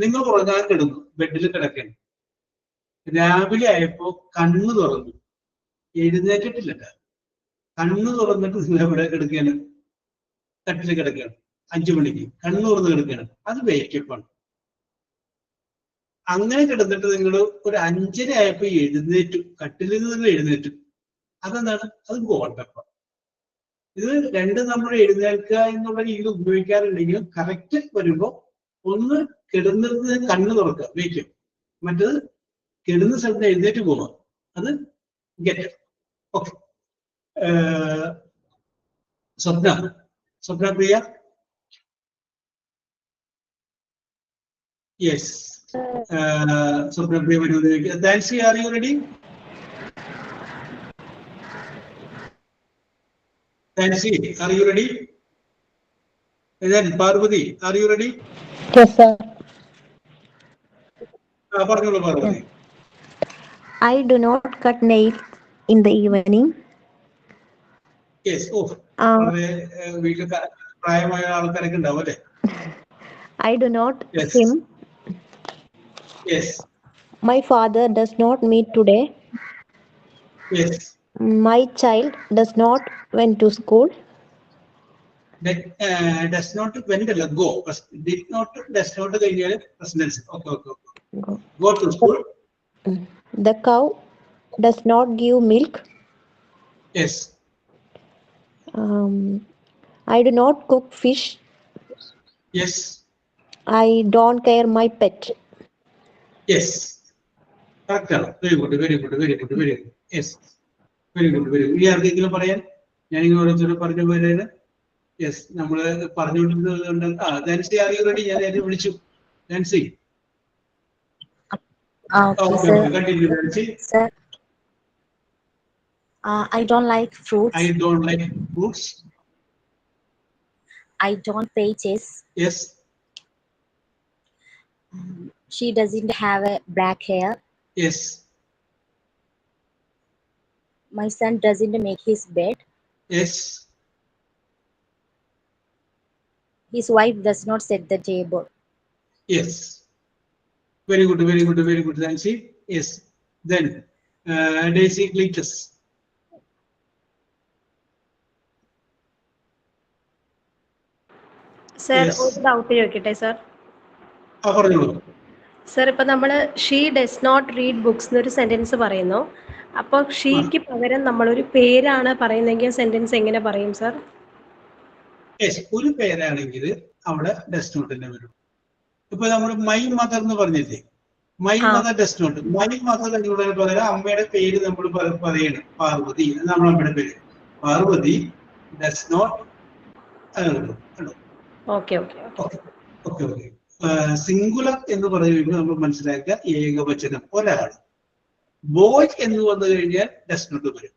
നിങ്ങൾ ഉറങ്ങാൻ കിടന്നു, ബെഡിൽ കിടക്കണം. രാവിലെ ആയപ്പോ കണ്ണ് തുറന്നു, എഴുന്നേറ്റിട്ടില്ല. കണ്ണ് തുറന്നിട്ട് നിങ്ങൾ എവിടെ കിടക്കുകയാണ്? കട്ടിൽ കിടക്കുകയാണ്. 5 മണിക്ക് കണ്ണ് തുറന്ന് കിടക്കുകയാണ്. അത് വേക്കപ്പാണ്. അങ്ങനെ കിടന്നിട്ട് നിങ്ങൾ ഒരു 5:30 ആയപ്പോ എഴുന്നേറ്റു, കട്ടിലിൽ നിന്ന് നിങ്ങൾ എഴുന്നേറ്റു. അതെന്താണ്? അത് ഗോട്ടപ്പാണ്. ഇത് രണ്ടും നമ്മൾ എഴുന്നേൽക്കുക എന്നുള്ള രീതിയിൽ ഉപയോഗിക്കാറുണ്ടെങ്കിലും കറക്റ്റ് വരുമ്പോ ഒന്ന് കിടന്നിരുന്ന് കണ്ണ് തുറക്കുക വേക്കും, മറ്റത് കിടന്ന സ്ഥലത്ത് എഴുന്നേറ്റ് പോവുക, അത് ഗെറ്റ്. ഓക്കെ. സ്വപ്ന പ്രിയ. യെസ്, സ്വപ്ന പ്രിയ വരുന്നത്. Nancy, are you ready? Nancy, are you ready? And then Parvati, are you ready? Yes, sir. പറഞ്ഞോളൂ Parvathi. I do not cut nails in the evening. Yes. വളരെ വീട്ടിൽ പ്രായമായ ആൾക്കാരൊക്കെ ഉണ്ടാവും അല്ലേ? I do not swim. Yes. My father does not meet today. Yes. My child does not went to school. That does not went to go. Did not, does not കഴിഞ്ഞാൽ present. Okay. Go to school. The cow does not give milk. Yes. I do not cook fish. Yes. I don't care my pet. Yes. Correct. Very good. Yes. Very good. ഈ ആർക്കെങ്കിലും പറയാൻ? ഞാനിങ്ങനെ ഓരോരുത്തരും പറഞ്ഞു പോയത്. Yes, നമ്മള് പറഞ്ഞുകൊണ്ടിരുന്നത്. Nancy, are you ready? ഞാൻ എന്നെ വിളിച്ചു. Nancy. Okay, continue, Nancy. sir. I don't like fruits. I don't like fruits. I don't play chess. Yes. She doesn't have a black hair. Yes. My son doesn't make his bed. Yes. His wife does not set the table. Yes. Very good, Nancy. Yes. Then Daisy Cletus. Sir Yes. ഒരു doubt ചോദിക്കട്ടെ sir. പറഞ്ഞോളൂ. Sir ഇപ്പൊ നമ്മള് she does not read books എന്നൊരു sentence പറയുന്നു. അപ്പൊ chic പകരം നമ്മളൊരു പേരാണ് പറയുന്നെങ്കിൽ സെന്റൻസ് എങ്ങനെ പറയും സർ? യെസ്, ഒരു പേരാണെങ്കിൽ അവിടെ ഡസ് നോട്ട് തന്നെ വരും. ഇപ്പൊ നമ്മൾ മൈ മദർ എന്ന് പറഞ്ഞില്ലേ, my mother does not. My mother എന്നൂടെ പകരം അമ്മയുടെ പേര് നമ്മൾ പറയണം, പാർവതി എന്നാണ് അമ്മയുടെ പേര്. Parvathi does not. Okay okay okay okay okay. Singular എന്ന് പറയുമ്പോൾ നമ്മൾ മനസ്സിലാക്കുക ഏകവചനം, ഒരാൾ. ബോയ് എന്ന് വന്നു കഴിഞ്ഞാൽ ഡസ് നോട്ട് വരും.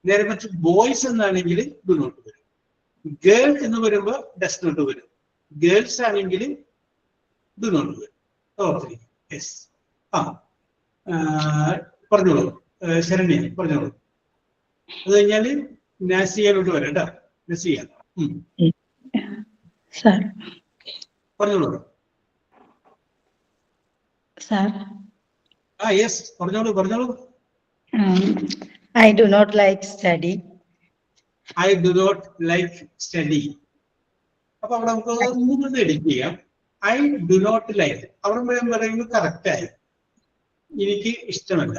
നേരെ മറിച്ച് ബോയ്സ് എന്നാണെങ്കിൽ ഡു നോട്ട് വരും. ഗേൾ എന്ന് വരുമ്പോൾ ഡസ് നോട്ട് വരും. ഗേൾസ് ആണെങ്കിൽ ഡു നോട്ട് വരും. Okay, yes. പറഞ്ഞോളൂ ശരണ്യ, പറഞ്ഞോളൂ. അത് കഴിഞ്ഞാൽ നാസിയയിലോട്ട് വരാം കേട്ടോ. നസിയ സർ പറഞ്ഞോളൂ. സർ യെസ്, പറഞ്ഞോളൂ പറഞ്ഞോളൂ. I do not like study. I do not like study. അപ്പൊ അവിടെ നമുക്ക് മൂന്ന് എഡിറ്റ് ചെയ്യാം. ഐ ഡു നോട്ട് ലൈക്ക് അവിടെ പറയുന്നത് കറക്റ്റായി, എനിക്ക് ഇഷ്ടമല്ല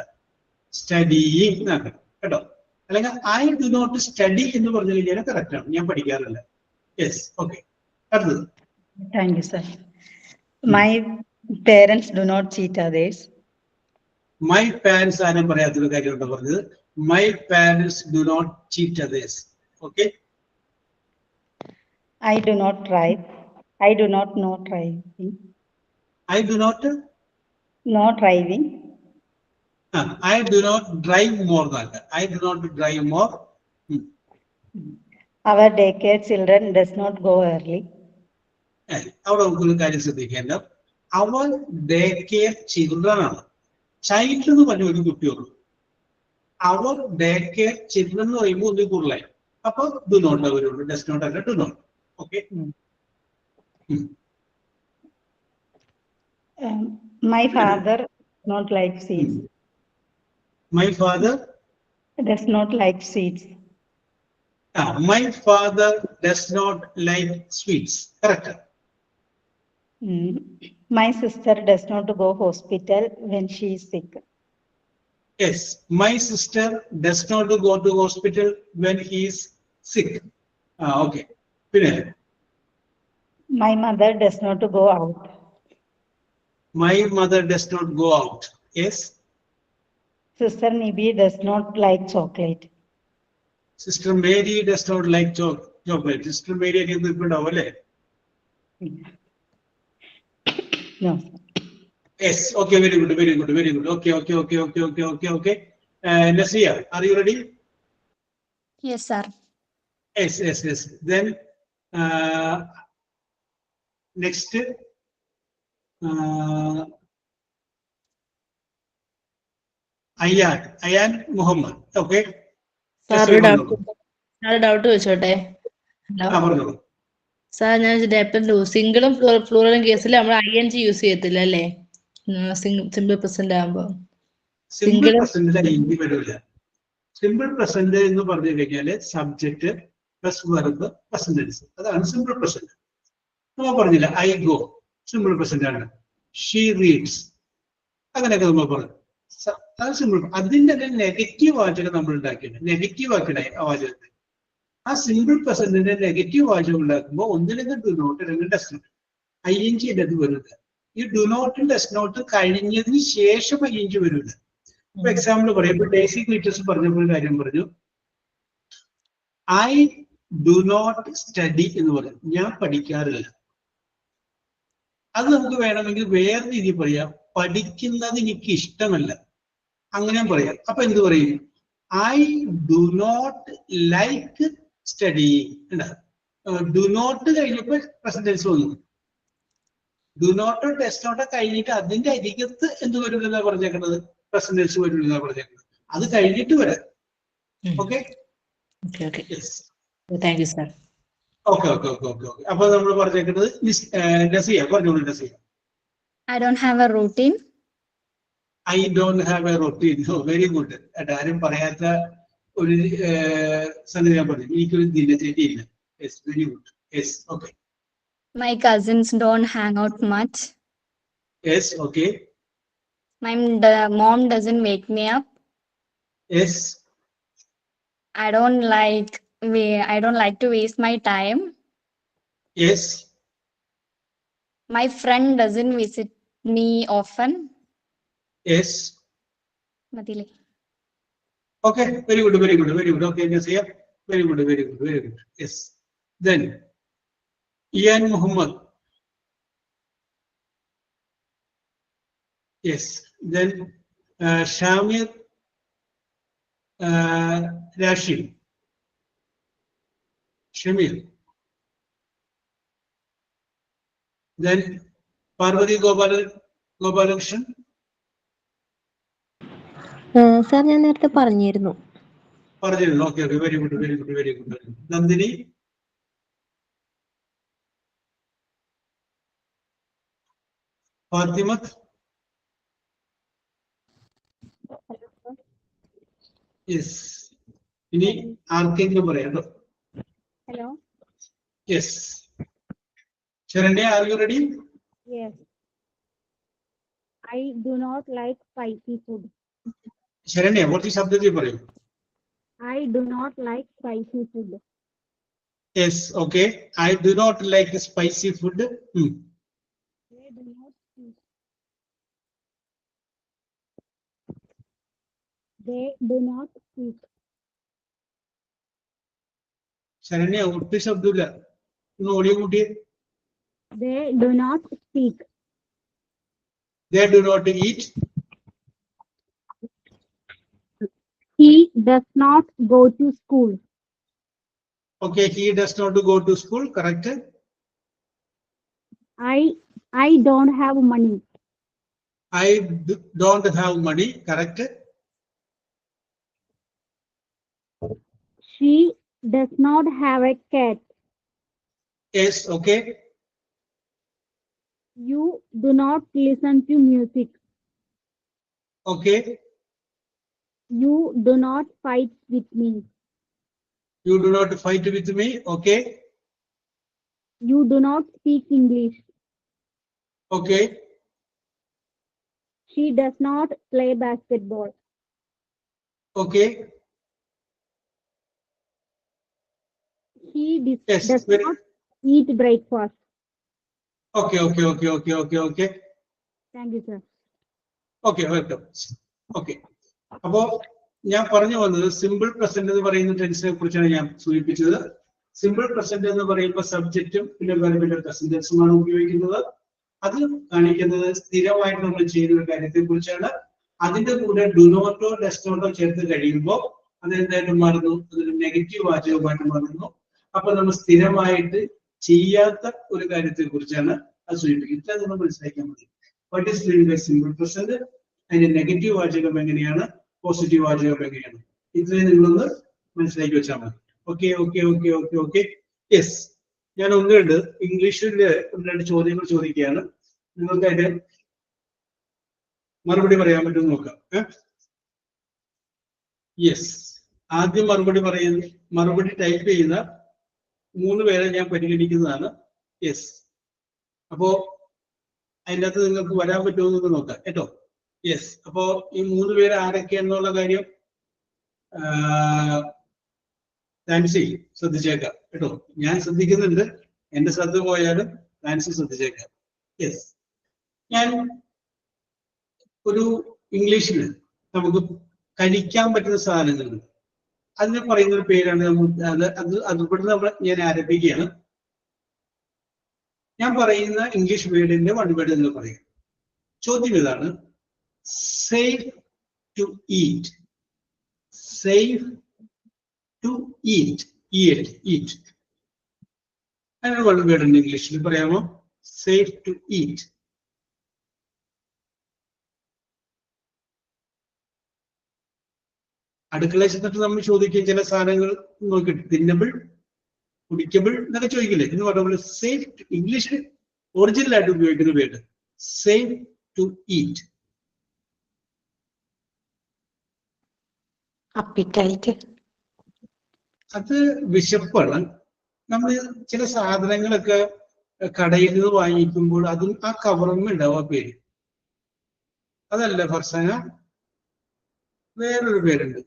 സ്റ്റഡിയിങ് എന്നാണ് കേട്ടോ. അല്ലെങ്കിൽ ഐ ഡു നോട്ട് സ്റ്റഡി എന്ന് പറഞ്ഞു കഴിഞ്ഞാൽ കറക്റ്റ് ആണ്, ഞാൻ പഠിക്കാറില്ല. Yes, okay. അടുത്തത്. Thank you, sir. My parents do not cheat others. My parents ആരും പറയാത്തൊരു കാര്യമുണ്ടോ പറഞ്ഞത്. My parents do not cheat others. Okay. I do not drive. I do not know driving. I do not No driving. I do not drive more than. I do not drive more. Our daycare children does not go early. അവിടെ നമുക്കൊരു കാര്യം ശ്രദ്ധിക്കേണ്ട, അവർ daycare children ആണ്. Child എന്ന് പറഞ്ഞ ഒരു കുട്ടിയുള്ളൂ. അവർ ഡേ കെയർ ചിൽഡ്രൻ എന്ന് പറയുമ്പോൾ ഒന്നും കൂടുതലായി. അപ്പൊ ഡു നോട്ട് വരുള്ളൂ, ഡസ് നോട്ട് അല്ല, do not. Okay. My father does not like sweets. My father Does not like sweets. My father does not like sweets. Correct. My sister does not go hospital when she is sick. Yes, my sister does not go to hospital when he is sick. Okay. പിന്നെ My mother does not go out. My mother does not go out. Yes. Sister Nibi does not like chocolate. Sister Mary does not like chocolate. Sister Mary ഒക്കെ ഇപ്പൊ ഉണ്ടാവും അല്ലേ? No. Yes, okay. Very good, very good, very good. Okay okay okay okay okay okay okay. Nasiya, are you ready? Yes, sir. Yes yes yes. Then next Ayaan Muhammad. Okay. Doubt ചോദിച്ചോട്ടെ? പറഞ്ഞോളൂ. Sir ഞാൻ ഇപ്പൊ സിംഗിളും ഫ്ലൂറലും കേസിൽ നമ്മൾ ING യൂസ് ചെയ്യത്തില്ല അല്ലേ? Simple present ആകുമ്പോ simple present ING വരില്ല. സിമ്പിൾ പ്രസന്റ് എന്ന് പറഞ്ഞു കഴിഞ്ഞാല് subject plus verb present tense, അതാണ് സിമ്പിൾ പ്രസന്റ്. നമ്മൾ പറഞ്ഞില്ല ഐ ഗോ, സിമ്പിൾ പ്രസന്റ് ആണ്. ഷീ റീഡ്സ്, അങ്ങനെയൊക്കെ നമ്മൾ പറഞ്ഞു. അത് സിമ്പിൾ. അതിന്റെ നെഗറ്റീവ് വാചകം നമ്മൾ ഉണ്ടാക്കിയത്, നെഗറ്റീവ് ആക്കണേ ആ വാചകത്തെ. ആ സിമ്പിൾ പ്രസന്റിന്റെ നെഗറ്റീവ് വാചകം ഉണ്ടാക്കുമ്പോൾ ഒന്നില്ലെങ്കിൽ ഡു നോട്ട് അല്ലെങ്കിൽ ഡസ് നോട്ട്, ING അത് വരുന്നത്. ഈ ഡു നോട്ടും ഡസ് നോട്ട് കഴിഞ്ഞതിന് ശേഷം ING വരില്ല. ഇപ്പൊ എക്സാമ്പിൾ പറയാം. ഇപ്പൊ ബേസിക് ഫീച്ചേഴ്സ് പറഞ്ഞപ്പോൾ കാര്യം പറഞ്ഞു, ഐ ഡു നോട്ട് സ്റ്റഡി എന്ന് പറയും, ഞാൻ പഠിക്കാറില്ല. അത് നമുക്ക് വേണമെങ്കിൽ വേറെ രീതിയിൽ പറയാം, പഠിക്കുന്നത് എനിക്ക് ഇഷ്ടമല്ല, അങ്ങനെ പറയാം. അപ്പൊ എന്ത് പറയും? I do not like studying. Do not കഴിഞ്ഞപ്പോ പ്രസന്റ് ടെൻസ് വന്നു. ഡു നോട്ടോ ടെസ്റ്റ് നോട്ടോ കഴിഞ്ഞിട്ട് അതിന്റെ അരികത്ത് എന്ത് വരില്ല പറഞ്ഞേക്കുന്നത്, പ്രസന്റ് ടെൻസ് വരില്ല പറഞ്ഞേക്കുന്നത്. അത് കഴിഞ്ഞിട്ട് വരാം. Okay. Thank you sir. Okay okay okay okay okay. അപ്പൊ നമ്മൾ പറഞ്ഞേക്കുന്നത് നസിയ, പറഞ്ഞോളൂ നസിയ. I don't have a routine. I don't have A routine. Very good. ആരും പറയാത്ത ഒരു സംഗതി ഞാൻ പറഞ്ഞു, എനിക്കൊരു ദിനചര്യ ഇല്ല. Yes, very good. Yes, okay. My cousins don't hang out much. Yes, okay. My mom doesn't wake me up. Yes, I don't like to waste my time. yes. My friend doesn't visit me often. Yes. Madile. Okay, very good, very good, very good. Okay, yes, yeah. Very good, very good, very good. Yes. Then, Ian Muhammad. Yes. Then, Shamir Rashid. Shamir. Then, Parvati Gopalakrishnan. Sir ഞാൻ നേരത്തെ പറഞ്ഞിരുന്നു. പറഞ്ഞിരുന്നു. Okay, okay, very good, very good, very good. Nandini. Fatimat. Yes. ഇനി ആർക്കെങ്കിലും പറയാം. Hello. Yes. Sharanya, are you ready? Yes. I do not like spicy food. Sharanya, what is ശബ്ദത്തിൽ പറയൂ? I do not like spicy food. Yes, okay. I do not like spicy food. They do not speak. They do not speak. Saranya ഒട്ടും ശബ്ദമില്ല. ഒന്ന് audio കൂട്ടിയേ. They do not speak. They do not eat. He does not go to school. Okay, he does not go to school. Correct. I don't have money. I don't have money. Correct. She does not have a cat. Yes, okay. You do not listen to music. Okay. You do not fight with me. You do not fight with me. Okay. You do not speak English. Okay. She does not play basketball. Okay. He Yes, does very- not eat breakfast. Okay, okay, okay, okay, okay, okay. Thank you, sir. Okay, welcome. Okay. അപ്പോ ഞാൻ പറഞ്ഞു വന്നത് simple present എന്ന് പറയുന്ന ടെൻസിനെ കുറിച്ചാണ് ഞാൻ സൂചിപ്പിച്ചത്. Simple present എന്ന് പറയുമ്പോൾ സബ്ജക്റ്റും പിന്നെ വെർബിന്റെ പ്രസന്റ് ടെൻസുമാണ് ഉപയോഗിക്കുന്നത്. അത് കാണിക്കുന്നത് സ്ഥിരമായിട്ട് നമ്മൾ ചെയ്യുന്ന ഒരു കാര്യത്തെ കുറിച്ചാണ്. അതിന്റെ കൂടെ ഡു നോട്ടോ ഡസ് നോട്ടോ ചേർത്ത് കഴിയുമ്പോൾ അതെന്തായിട്ട് മാറുന്നു? അതൊരു നെഗറ്റീവ് വാചകമായിട്ട് മാറുന്നു. അപ്പൊ നമ്മൾ സ്ഥിരമായിട്ട് ചെയ്യാത്ത ഒരു കാര്യത്തെ കുറിച്ചാണ് അത് സൂചിപ്പിക്കുന്നത്. അത് നമ്മൾ മനസ്സിലാക്കാൻ മതി. What is mean by simple present? അതിന്റെ നെഗറ്റീവ് വാചകം എങ്ങനെയാണ്, പോസിറ്റീവ് വാചകം എങ്ങനെയാണ്, ഇത്രയും നിങ്ങളൊന്ന് മനസ്സിലാക്കി വെച്ചാൽ മതി. Okay okay okay okay okay yes. ഞാൻ ഒന്ന് രണ്ട് ഇംഗ്ലീഷിൽ ഒന്ന് രണ്ട് ചോദ്യങ്ങൾ ചോദിക്കുകയാണ്. നിങ്ങൾക്ക് അതിന്റെ മറുപടി പറയാൻ പറ്റുമെന്ന് നോക്കാം. യെസ്. ആദ്യം മറുപടി ടൈപ്പ് ചെയ്യുന്ന 3 പേരെ ഞാൻ പരിഗണിക്കുന്നതാണ്. യെസ്. അപ്പോ അതിൻ്റെ അകത്ത് നിങ്ങൾക്ക് വരാൻ പറ്റുമെന്ന് നോക്കാം കേട്ടോ. യെസ്. അപ്പോ ഈ 3 പേര് ആരൊക്കെയാണെന്നുള്ള കാര്യം നാൻസി ശ്രദ്ധിച്ചേക്കാം കേട്ടോ. ഞാൻ ശ്രദ്ധിക്കുന്നുണ്ട്, എന്റെ ശ്രദ്ധ പോയാലും നാൻസി ശ്രദ്ധിച്ചേക്കാം. യെസ്. ഞാൻ ഒരു ഇംഗ്ലീഷിൽ നമുക്ക് കഴിക്കാൻ പറ്റുന്ന സാധനങ്ങളുണ്ട്. അതിന് പറയുന്ന ഒരു പേരാണ് അതുപോലെ ഞാൻ ആരംഭിക്കുകയാണ്. ഞാൻ പറയുന്ന ഇംഗ്ലീഷ് വേർഡിന്റെ 1 വേർഡ് എന്ന് പറയും. ചോദ്യം ഇതാണ്: safe to eat. Safe to eat. Eat. അതിന് 1 വേർഡ് ഉണ്ട് ഇംഗ്ലീഷിൽ. പറയാമോ? Safe to eat. അടുക്കള ചെന്നിട്ട് നമ്മൾ ചോദിക്കുക ചില സാധനങ്ങൾ നോക്കിയിട്ട് തിന്നബിൾ, കുടിക്കബിൾ എന്നൊക്കെ ചോദിക്കില്ലേ? എന്ന് പറഞ്ഞ സേഫ് ടു, ഇംഗ്ലീഷിൽ ഒറിജിനൽ ആയിട്ട് ഉപയോഗിക്കുന്ന word safe to eat. Appetite. അത് വിശപ്പാണ്. നമ്മൾ ചില സാധനങ്ങളൊക്കെ കടയിൽ നിന്ന് വാങ്ങിക്കുമ്പോൾ അതും ആ കവറും ഉണ്ടാവും ആ പേര്. അതല്ല ഫർസാന, വേറൊരു പേരുണ്ട്.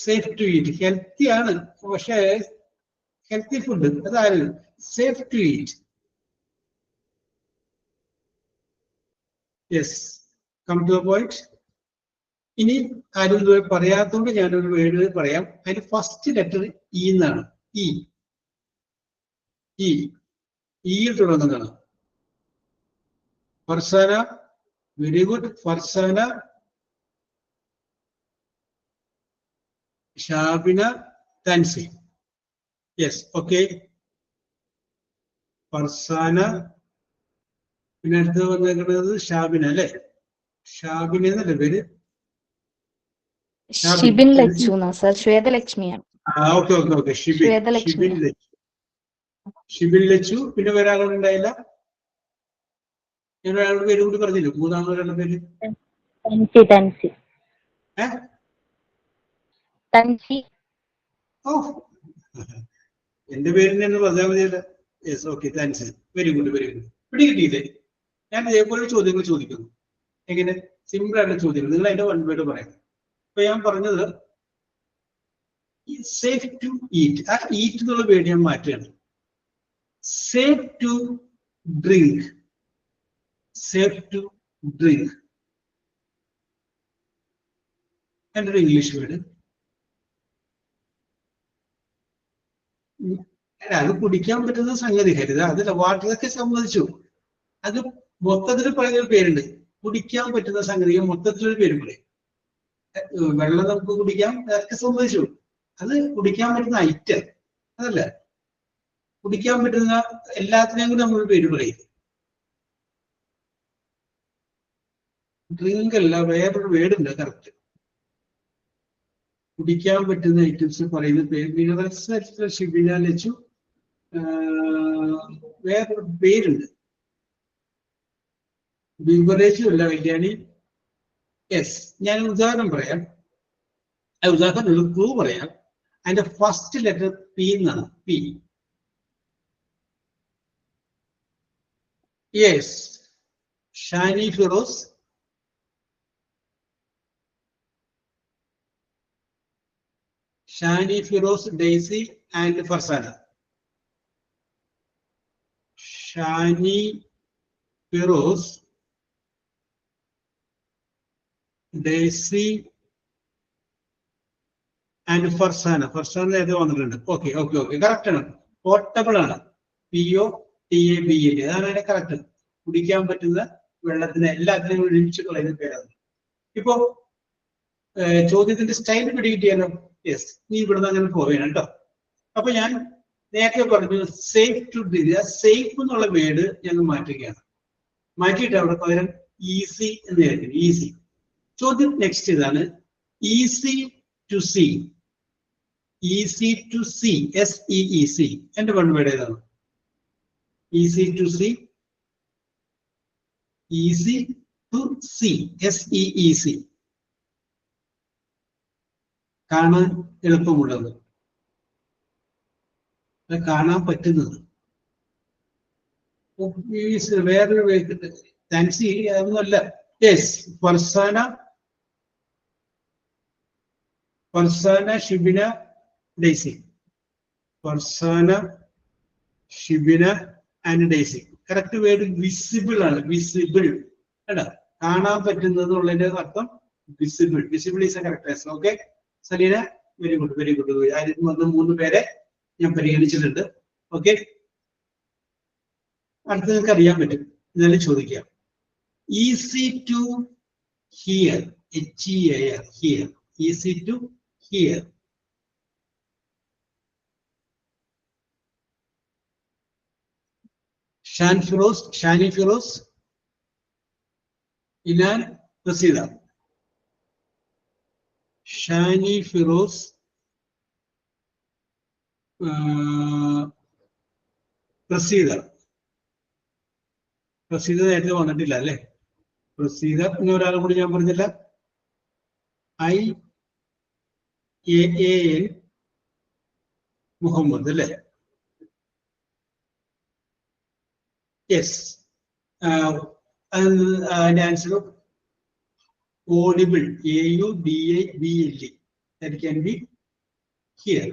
സേഫ് ടു ഈറ്റ്, ഹെൽത്തി ആണ്, പക്ഷേ ഹെൽത്തി ഫുഡ് അതായത് safe to eat. Yes, come to a point. ഇനി ആരും ഇതുവരെ പറയാത്തതുകൊണ്ട് ഞാനൊരു വേർഡ് പറയാം. അതിന്റെ ഫസ്റ്റ് ലെറ്റർ ഇ എന്നാണ്. ഇ ഇയിൽ തുടങ്ങുന്നതാണ്. Farsana, very good. Farsana, Shabina, Thansi. Yes, okay. Farsana, പിന്നെ അടുത്ത് വന്നേക്കുന്നത് ഷാബിന അല്ലേ? ഷാബിന എന്നല്ലേ പേര്? ഷിബിൻ ലച്ചു എന്നാ സർ, ശ്വേതലക്ഷ്മിയാണ്. Okay okay okay. Shibin Lachu. പിന്നെ വേറെ ആളോട് ഉണ്ടായില്ല? ഞാൻ ഒരാളുടെ പേര് കൂടി പറഞ്ഞില്ല. മൂന്നാമതൊരാളുടെ പേര് ഓ, എന്റെ പേരിന് എന്ന് പറഞ്ഞാൽ മതിയല്ല. Yes, okay, thanks. Very good, very good. പിടി കിട്ടിയില്ലേ? ഞാൻ ഇതേപോലെ ചോദ്യങ്ങൾ ചോദിക്കുന്നു. എങ്ങനെ? സിമ്പിൾ ആയിട്ടുള്ള ചോദ്യങ്ങൾ. നിങ്ങൾ അതിന്റെ വൺ വേർഡ് പറയുന്നത്. ഇപ്പൊ ഞാൻ പറഞ്ഞത് സേഫ് ടു ഈറ്റ്. ആ ഈറ്റ് എന്നുള്ള വേർഡ് ഞാൻ മാറ്റുകയാണ്. Safe to drink. Safe to drink എൻ്റെ ഒരു ഇംഗ്ലീഷ് വേർഡ്. അത് കുടിക്കാൻ പറ്റുന്ന സംഗതി ഹരിത, അതല്ല വാട്ടറൊക്കെ സമ്മതിച്ചു. അത് മൊത്തത്തിൽ പറയുന്ന പേരുണ്ട്. കുടിക്കാൻ പറ്റുന്ന സംഗതി മൊത്തത്തിലൊരു പേര് പറയും. വെള്ളം നമുക്ക് കുടിക്കാം, അതൊക്കെ സമ്മതിച്ചു. അത് കുടിക്കാൻ പറ്റുന്ന ഐറ്റം അതല്ല. കുടിക്കാൻ പറ്റുന്ന എല്ലാത്തിനെയും കൂടി നമ്മൾ പേര് പറയും. ഡ്രിങ്ക് അല്ല, വേറൊരു വേർഡുണ്ട് കറക്റ്റ്. കുടിക്കാൻ പറ്റുന്ന ഐറ്റംസ് പറയുന്ന പേര് മിനറൽസ്. ഷിബിന ലച്ചു, വേറൊരു പേരുണ്ട്. ബിവറേജും അല്ല കല്യാണി. യെസ്, ഞാൻ ഉദാഹരണം പറയാം. ഉദാഹരണം ഒരു ക്ലൂ പറയാം. അതിന്റെ ഫസ്റ്റ് ലെറ്റർ പി എന്നാണ്. P. Yes, Shani Firoz. Shani Firoz, Daisy and Farsana. Shani Firoz, Daisy and Farsana. Farsana നേരത്തെ വന്നിട്ടുണ്ട്. ഓക്കെ ഓക്കെ ഓക്കെ, കറക്റ്റ് ആണ്. പോർട്ടബിൾ ആണ്. POTABLE, അതാണ് അതിന്റെ കറക്റ്റ്. കുടിക്കാൻ പറ്റുന്ന വെള്ളത്തിന് എല്ലാത്തിനെയും ഒരുമിച്ച് കളയുന്ന പേരാണ്. ഇപ്പോ ചോദ്യത്തിന്റെ സ്റ്റൈൽ പിടികിട്ടിയാലോ? യെസ്, നീ ഇവിടുന്ന് അങ്ങനെ പോവുകയാണ് കേട്ടോ. അപ്പൊ ഞാൻ നേരത്തെ പറഞ്ഞു സേഫ് ടു ഡ്രിങ്ക്. സേഫ് എന്നുള്ള വേർഡ് ഞങ്ങൾ മാറ്റുകയാണ്. മാറ്റിയിട്ട് അവിടെ പകരം ഈസി എന്ന് കേൾക്കുന്നു. ഈസി. ചോദ്യം നെക്സ്റ്റ് ഇതാണ്. Easy to see. Easy to see, SEEC. എന്റെ വൺ വേർഡ് ഏതാണ്? Easy to see. Easy to see, SEEC. കാണാൻ എളുപ്പമുള്ളത്, കാണാൻ പറ്റുന്നത്. വേറൊരു താങ്ക്സി അതൊന്നുമല്ല. Yes, Farsana, Shibina, Daisy. Farsana, Shibina and Daisy. Correct word visible ആണ്. വിസിബിൾ കേട്ടോ, കാണാൻ പറ്റുന്നത് ഉള്ളതിന്റെ അർത്ഥം visible. Visible is a correct answer. Okay Saleena, very good, very good. അതിൽ വന്ന് 3 പേരെ ഞാൻ പരിഗണിച്ചിട്ടുണ്ട്. ഓക്കെ, അടുത്ത് നിങ്ങൾക്ക് അറിയാൻ പറ്റും. എന്നാലും ചോദിക്കാം. Easy to hear, HEAR, hear. Easy to hear. Shani Firoz, Inan Raseeda. Shani Firoz, Raseeda. Raseeda നേരത്തെ വന്നിട്ടില്ല അല്ലേ? റസീദ. പിന്നെ ഒരാളും കൂടി ഞാൻ പറഞ്ഞില്ല. IAAN മുഹമ്മദ് അല്ലേ? യെസ്, അതിന്റെ answer audible, AUDIBLE. That can be here.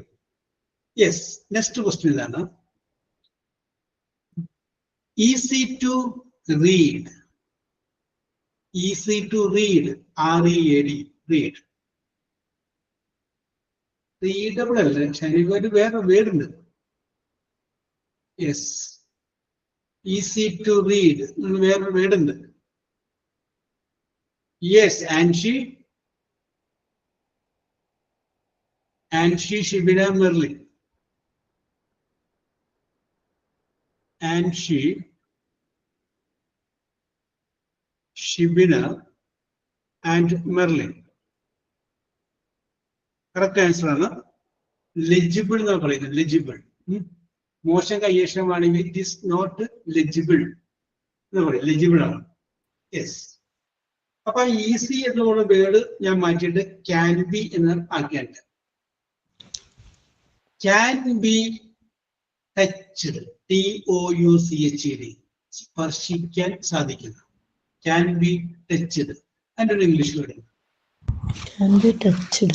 Yes, next question is easy to read. Easy to read, READ, read. Readable അല്ലേ? ശരിക്കും വേറെ word. Yes, easy to read വേറെ വേർഡ് ഉണ്ട്. Yes, Anshi, Shibina, Merlin. Anshi, Shibina, and Merlin. Correct answer ആണ് legible എന്ന് പറയുന്നത്. legible. മോശം കൈയേഷണമാണെങ്കിൽ it is not legible എന്ന് പറയും. legible ആണ്. Yes. അപ്പൊ ഈസി എന്നുള്ള വേർഡ് ഞാൻ മാറ്റിയിട്ട് ക്യാൻ ബി എന്ന് ആക്കിയിട്ട് ക്യാൻ ബി ടച്ച്ഡ്, TOUCHED, സ്പർശിക്കാൻ സാധിക്കുന്നു. Can be touched. അതിൻ്റെ ഒരു English word Can be touched.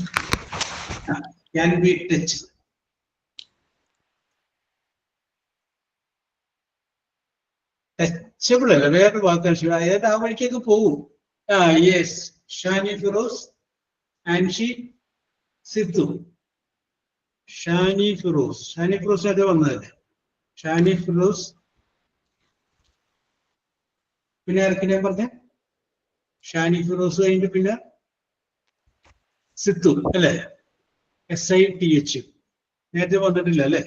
Can be touched. Touchable അല്ല, വേറൊരു വാക്കാണ്. അതായത് ആ വഴിക്കൊക്കെ പോകും. യെസ്, ഷാനി ഫിറോസ്, ആൻഷി, സിദ്ധു. ഷാനി ഫിറോസ് അത് വന്നതല്ലേ? ഷാനി ഫിറോസ്. പിന്നെ ആർക്ക് ഞാൻ പറഞ്ഞ? ഷാനി ഫിറോസ് കഴിഞ്ഞിട്ട് പിന്നെ സിദ്ധു അല്ലേ? SITH നേരത്തെ വന്നിട്ടില്ല അല്ലേ?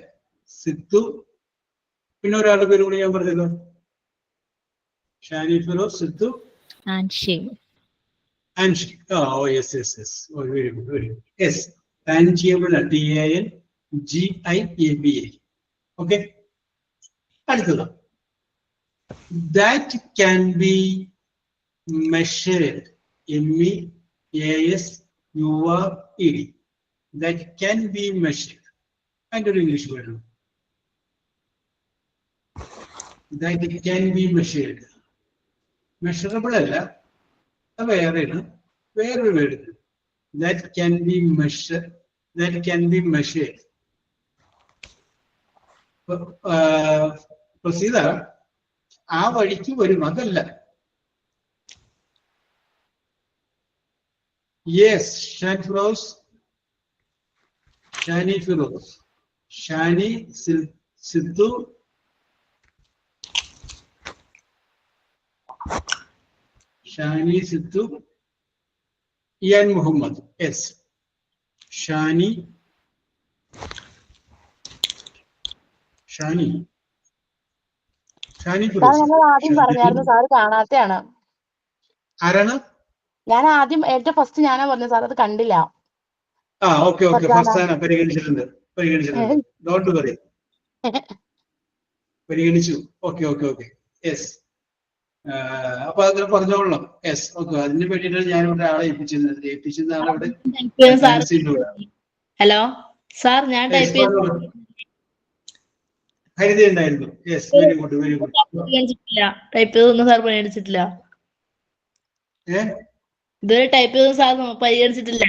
സിദ്ധു. പിന്നെ ഒരാളുടെ പേര് കൂടി ഞാൻ പറഞ്ഞല്ലോ. Shani Firoz, Sidhu, Anshi. Oh, yes. Oh, very good. Yes, tangible, TANGIABLE. Okay. That can be measured, MEASURED. That can be measured. And an English word. That can be measured. Measurable അല്ല, വേറെയാണ്. വേറൊരു word that can be measured. Praseetha ആ വഴിക്ക് വരും, അതല്ല. Yes, Shani Firoz, Shani, Sidhu, Iyan Muhammad. Yes, Shani Firoz. ആദ്യം പറഞ്ഞായിരുന്നു, sir കാണാത്തയാണ്. ആരാണ്? ഞാൻ ആദ്യം ഏറ്റവും ഫസ്റ്റ് ഞാനാ പറഞ്ഞു, സാർ അത് കണ്ടില്ല. ഓക്കെ, ഫർസാന പരിഗണിച്ചിട്ടുണ്ട്. ഡോണ്ട് വറി, പരിഗണിച്ചു. ഓക്കെ. യെസ്, അപ്പൊ അതിന് പറഞ്ഞോളണം. Yes, okay. അതിന് വേണ്ടിയിട്ടാണ് ഞാനിവിടെ ആളെ ഏൽപ്പിച്ചിരുന്ന ആളവിടെ. ഹലോ സാർ, ഞാൻ ടൈപ്പ് ചെയ്തു. ഹരിത ഉണ്ടായിരുന്നു. Yes, very good. ടൈപ്പ് ചെയ്തൊന്നും സാർ പരിഗണിച്ചിട്ടില്ല. ഇതുവരെ ടൈപ്പ് ചെയ്ത സാർ പരിഗണിച്ചിട്ടില്ല.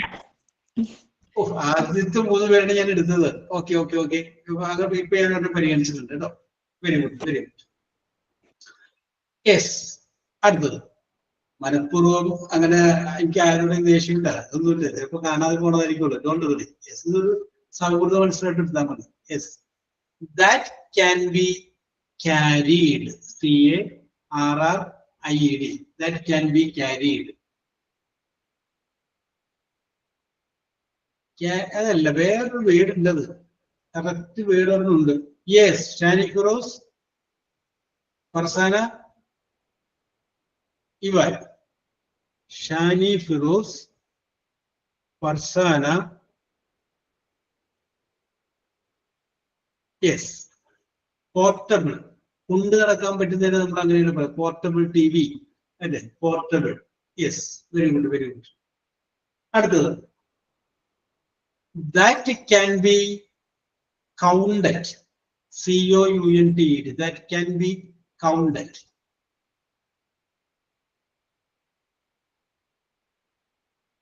ആദ്യത്തെ 3 പേരാണ് ഞാൻ എടുത്തത്. ഓക്കെ. ഇപ്പൊ ഞാൻ പരിഗണിച്ചിട്ടുണ്ട് കേട്ടോ. Very good. യെസ്, അടുത്തത്. മനഃപൂർവ്വം അങ്ങനെ എനിക്ക് ആരോടും ദേഷ്യമില്ല, ഒന്നുമില്ല. ചിലപ്പോ കാണാതെ പോണതായിരിക്കുള്ളൂ. Don't worry. യെസ്, ഇതൊരു സൗഹൃദ മനസ്സിലായിട്ട് എടുത്താൽ മതി. Yes, that can be carried, CARRIED. That can be carried. അതല്ല, വേറൊരു വേർഡ് ഉണ്ടത്. കറക്റ്റ് വേർഡ് ഒരെണ്ണുണ്ട്. Yes, Shani Firoz, Farsana, Ivan. Shani Firoz, Farsana. Yes, portable. കൊണ്ട് നടക്കാൻ പറ്റുന്നതിന് നമ്മൾ അങ്ങനെയാണ് പറയാം. പോർട്ടബിൾ TV അല്ലേ? പോർട്ടബിൾ. Yes, very good. അടുത്തത്, that can be counted, COUNTED. That can be counted.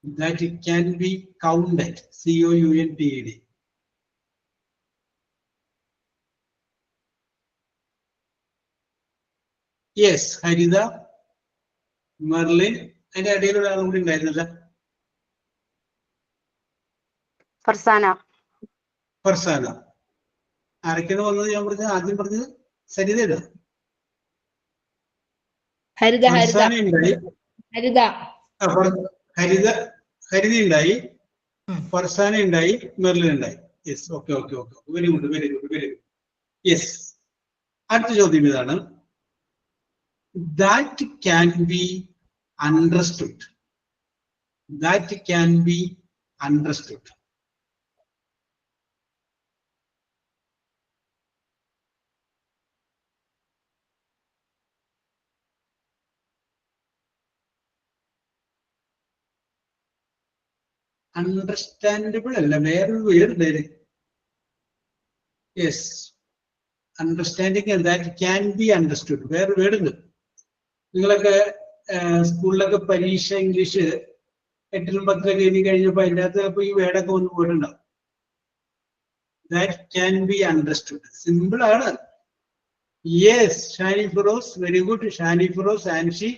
That it can be counted. C-O-U-N-T-E-D. Yes, Harida, Merlin, and Adele are only in Farsana. Farsana. ആരൊക്കെയാണ് വന്നത്? ഞാൻ പറഞ്ഞത് ആദ്യം പറഞ്ഞത് സരിതയാണ്. ഹരിത ഫർസാന ഉണ്ടായി, ഹരിത ഹരിത ഉണ്ടായി, ഫർസാന ഉണ്ടായി, മെർലിൻ ഉണ്ടായി. Yes, okay okay okay, very good very good very good. Yes, അടുത്ത ചോദ്യം ഇതാണ്. That can be understood. That can be understood. Understandable അല്ല, വേറൊരു word. Yes, understanding that can be understood, വേറെ വേർഡ് ഉണ്ട്. നിങ്ങളൊക്കെ സ്കൂളിലൊക്കെ പരീക്ഷ ഇംഗ്ലീഷ് 8ലും 10ലൊക്കെ എഴുതി കഴിഞ്ഞപ്പോൾ അതിൻ്റെ അകത്ത് ചിലപ്പോൾ ഈ വേർഡൊക്കെ ഒന്ന് പോയിട്ടുണ്ടാവും. That can be understood, simple ആണ്. Yes, Shani Firoz, very good. Shani Firoz, Anshi,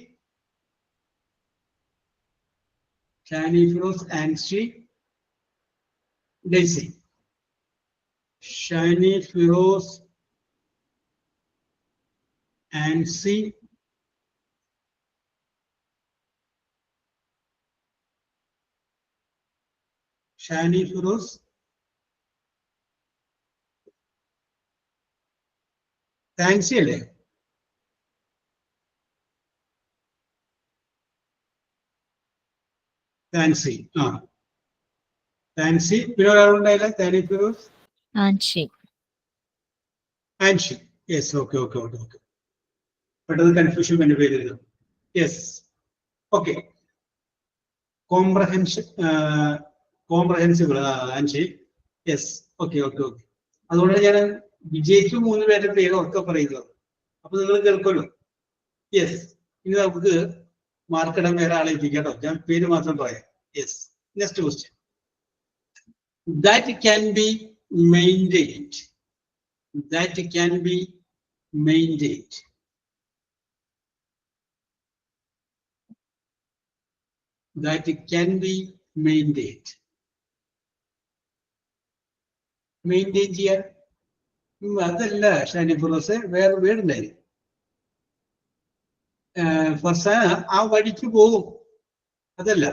Shani Firoz, Anshi, Daisy. Shani Firoz, Ansi, Shani Firoz, Ansi അല്ലേ? ഫാൻസി, ഫാൻസി. പിന്നെ ഒരാളുണ്ടായില്ല, Thani Firoz, Anshi. Anshi. Yes, okay okay okay okay, പെട്ടെന്ന് കൺഫ്യൂഷൻ എന്റെ പേര്. Yes, okay. Comprehensible, Anshi. Yes, okay okay okay. അതുകൊണ്ട് ഞാൻ വിജയിച്ചു 3 പേരുടെ പേര് ഒക്കെ പറയുന്നത്, അപ്പൊ നിങ്ങൾ കേൾക്കുമല്ലോ. യെസ്, ഇനി നമുക്ക് മാർക്കിടാൻ വേറെ ആളെ എത്തിക്കാം കേട്ടോ, ഞാൻ പേര് മാത്രം പറയാം. Yes, next question. That can be maintained. That can be maintained. That can be maintained. Maintain ചെയ്യാൻ അതല്ല ഷാനി ഫിറോസ്, വേറെ വേറുണ്ടായി. ഫർസാന ആ വഴിക്ക് പോകും, അതല്ല.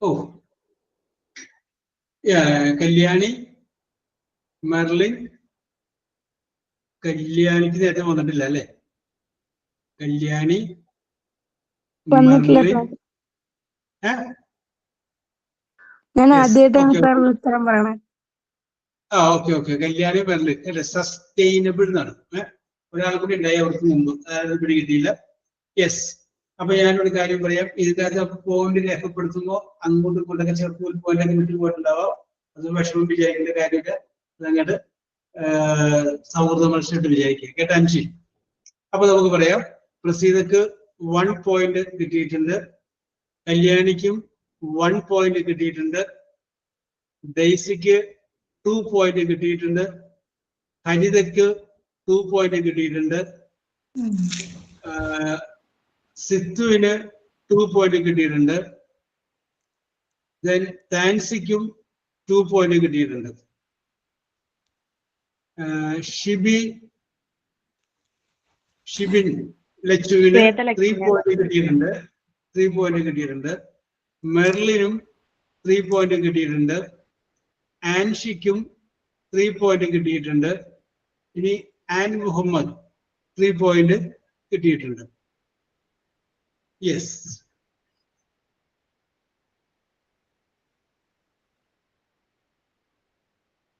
ഓ, കല്യാണി, മെർലിൻ. കല്യാണിക്ക് നേരത്തെ വന്നിട്ടില്ല അല്ലേ? കല്യാണി, മെർലിൻ. ഞാൻ ആദ്യമായിട്ടാണ് സാർ ഉത്തരം പറയണേ. ഓക്കെ ഓക്കെ, കല്യാണി, മെർലിൻ അല്ലെ? സസ്റ്റൈനബിൾ എന്നാണ്. ഒരാൾ കൂടി ഉണ്ടായി അവർക്ക് മുമ്പ്, അതായത് പിടി കിട്ടിയില്ല. യെസ്, അപ്പൊ ഞാനൊരു കാര്യം പറയാം. ഇതിനകത്ത് പോയിന്റ് രേഖപ്പെടുത്തുമ്പോൾ അങ്ങോട്ടും ഇങ്ങോട്ടൊക്കെ ചിലപ്പോൾ പോയിന്റൊക്കെ വിട്ടു പോയിട്ടുണ്ടാവാം. അത് വിഷമം വിചാരിക്കേണ്ട കാര്യമില്ല, അതങ്ങോട്ട് സൗഹൃദ മത്സരമായിട്ട് വിചാരിക്കുക കേട്ടോ അൻഷി. അപ്പൊ നമുക്ക് പറയാം, പ്രസീദക്ക് 1 പോയിന്റ് കിട്ടിയിട്ടുണ്ട്, കല്യാണിക്കും 1 പോയിന്റ് കിട്ടിയിട്ടുണ്ട്, ഡെയ്സിക്ക് 2 പോയിന്റ് കിട്ടിയിട്ടുണ്ട്, ഹരിതയ്ക്ക് 2 പോയിന്റ് കിട്ടിയിട്ടുണ്ട്, സിത്തുവിന് 2 പോയിന്റ് കിട്ടിയിട്ടുണ്ട്, താൻസിക്കും 2 പോയിന്റ് കിട്ടിയിട്ടുണ്ട്, ഷിബിൻ ലച്ചുവിന് 3 പോയിന്റ് കിട്ടിയിട്ടുണ്ട്, 3 പോയിന്റ് കിട്ടിയിട്ടുണ്ട്, മെർലിനും 3 പോയിന്റ് കിട്ടിയിട്ടുണ്ട്, ആൻഷിക്കും 3 പോയിന്റ് കിട്ടിയിട്ടുണ്ട്. ഇനി ആൻ മുഹമ്മദ് 3 പോയിന്റ് കിട്ടിയിട്ടുണ്ട്. യെസ്,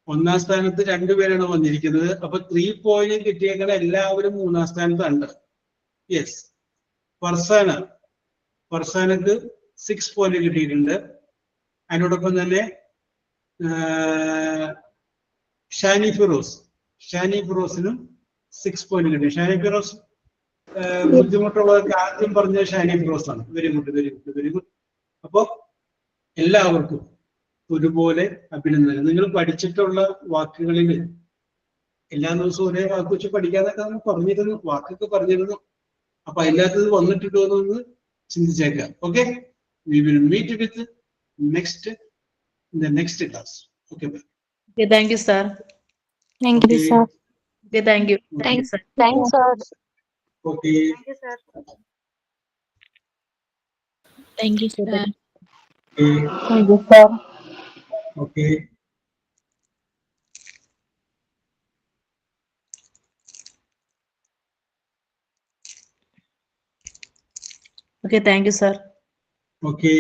ഒന്നാം സ്ഥാനത്ത് 2 പേരാണ് വന്നിരിക്കുന്നത്. അപ്പൊ 3 പോയിന്റ് കിട്ടിയേക്കണ എല്ലാവരും 3-ാം സ്ഥാനത്തുണ്ട്. യെസ്, ഫർസാനക്ക് 6 പോയിന്റ് കിട്ടിയിട്ടുണ്ട്. അതിനോടൊപ്പം തന്നെ ഷാനി ഫിറോസിനും 6 പോയിന്റ് കിട്ടി. ഷാനി ഫിറോസ് ബുദ്ധിമുട്ടുള്ളവർക്ക് ആദ്യം പറഞ്ഞ ഷാനി ഫിറോസ് ആണ്. Very good, very good, very good. അപ്പോ എല്ലാവർക്കും ഒരുപോലെ അഭിനന്ദനം. നിങ്ങൾ പഠിച്ചിട്ടുള്ള വാക്കുകളിൽ എല്ലാ ദിവസവും ഒരേ വാക്ക് വെച്ച് പഠിക്കാതൊക്കെ നമ്മൾ പറഞ്ഞിരുന്നു, വാക്കൊക്കെ പറഞ്ഞിരുന്നു. അപ്പൊ അതിനകത്ത് വന്നിട്ടുണ്ടോ എന്നൊന്ന് ചിന്തിച്ചേക്കാം. Okay, we will meet with next in the next class. Okay, bye. Okay, thank you, sir. Thank you, sir. Okay, thank you. Thank you, sir. Thanks, sir. Okay, Thank you, sir. Thank you, sir. Okay, Thank you, sir. Okay. Okay, thank you, sir. Okay.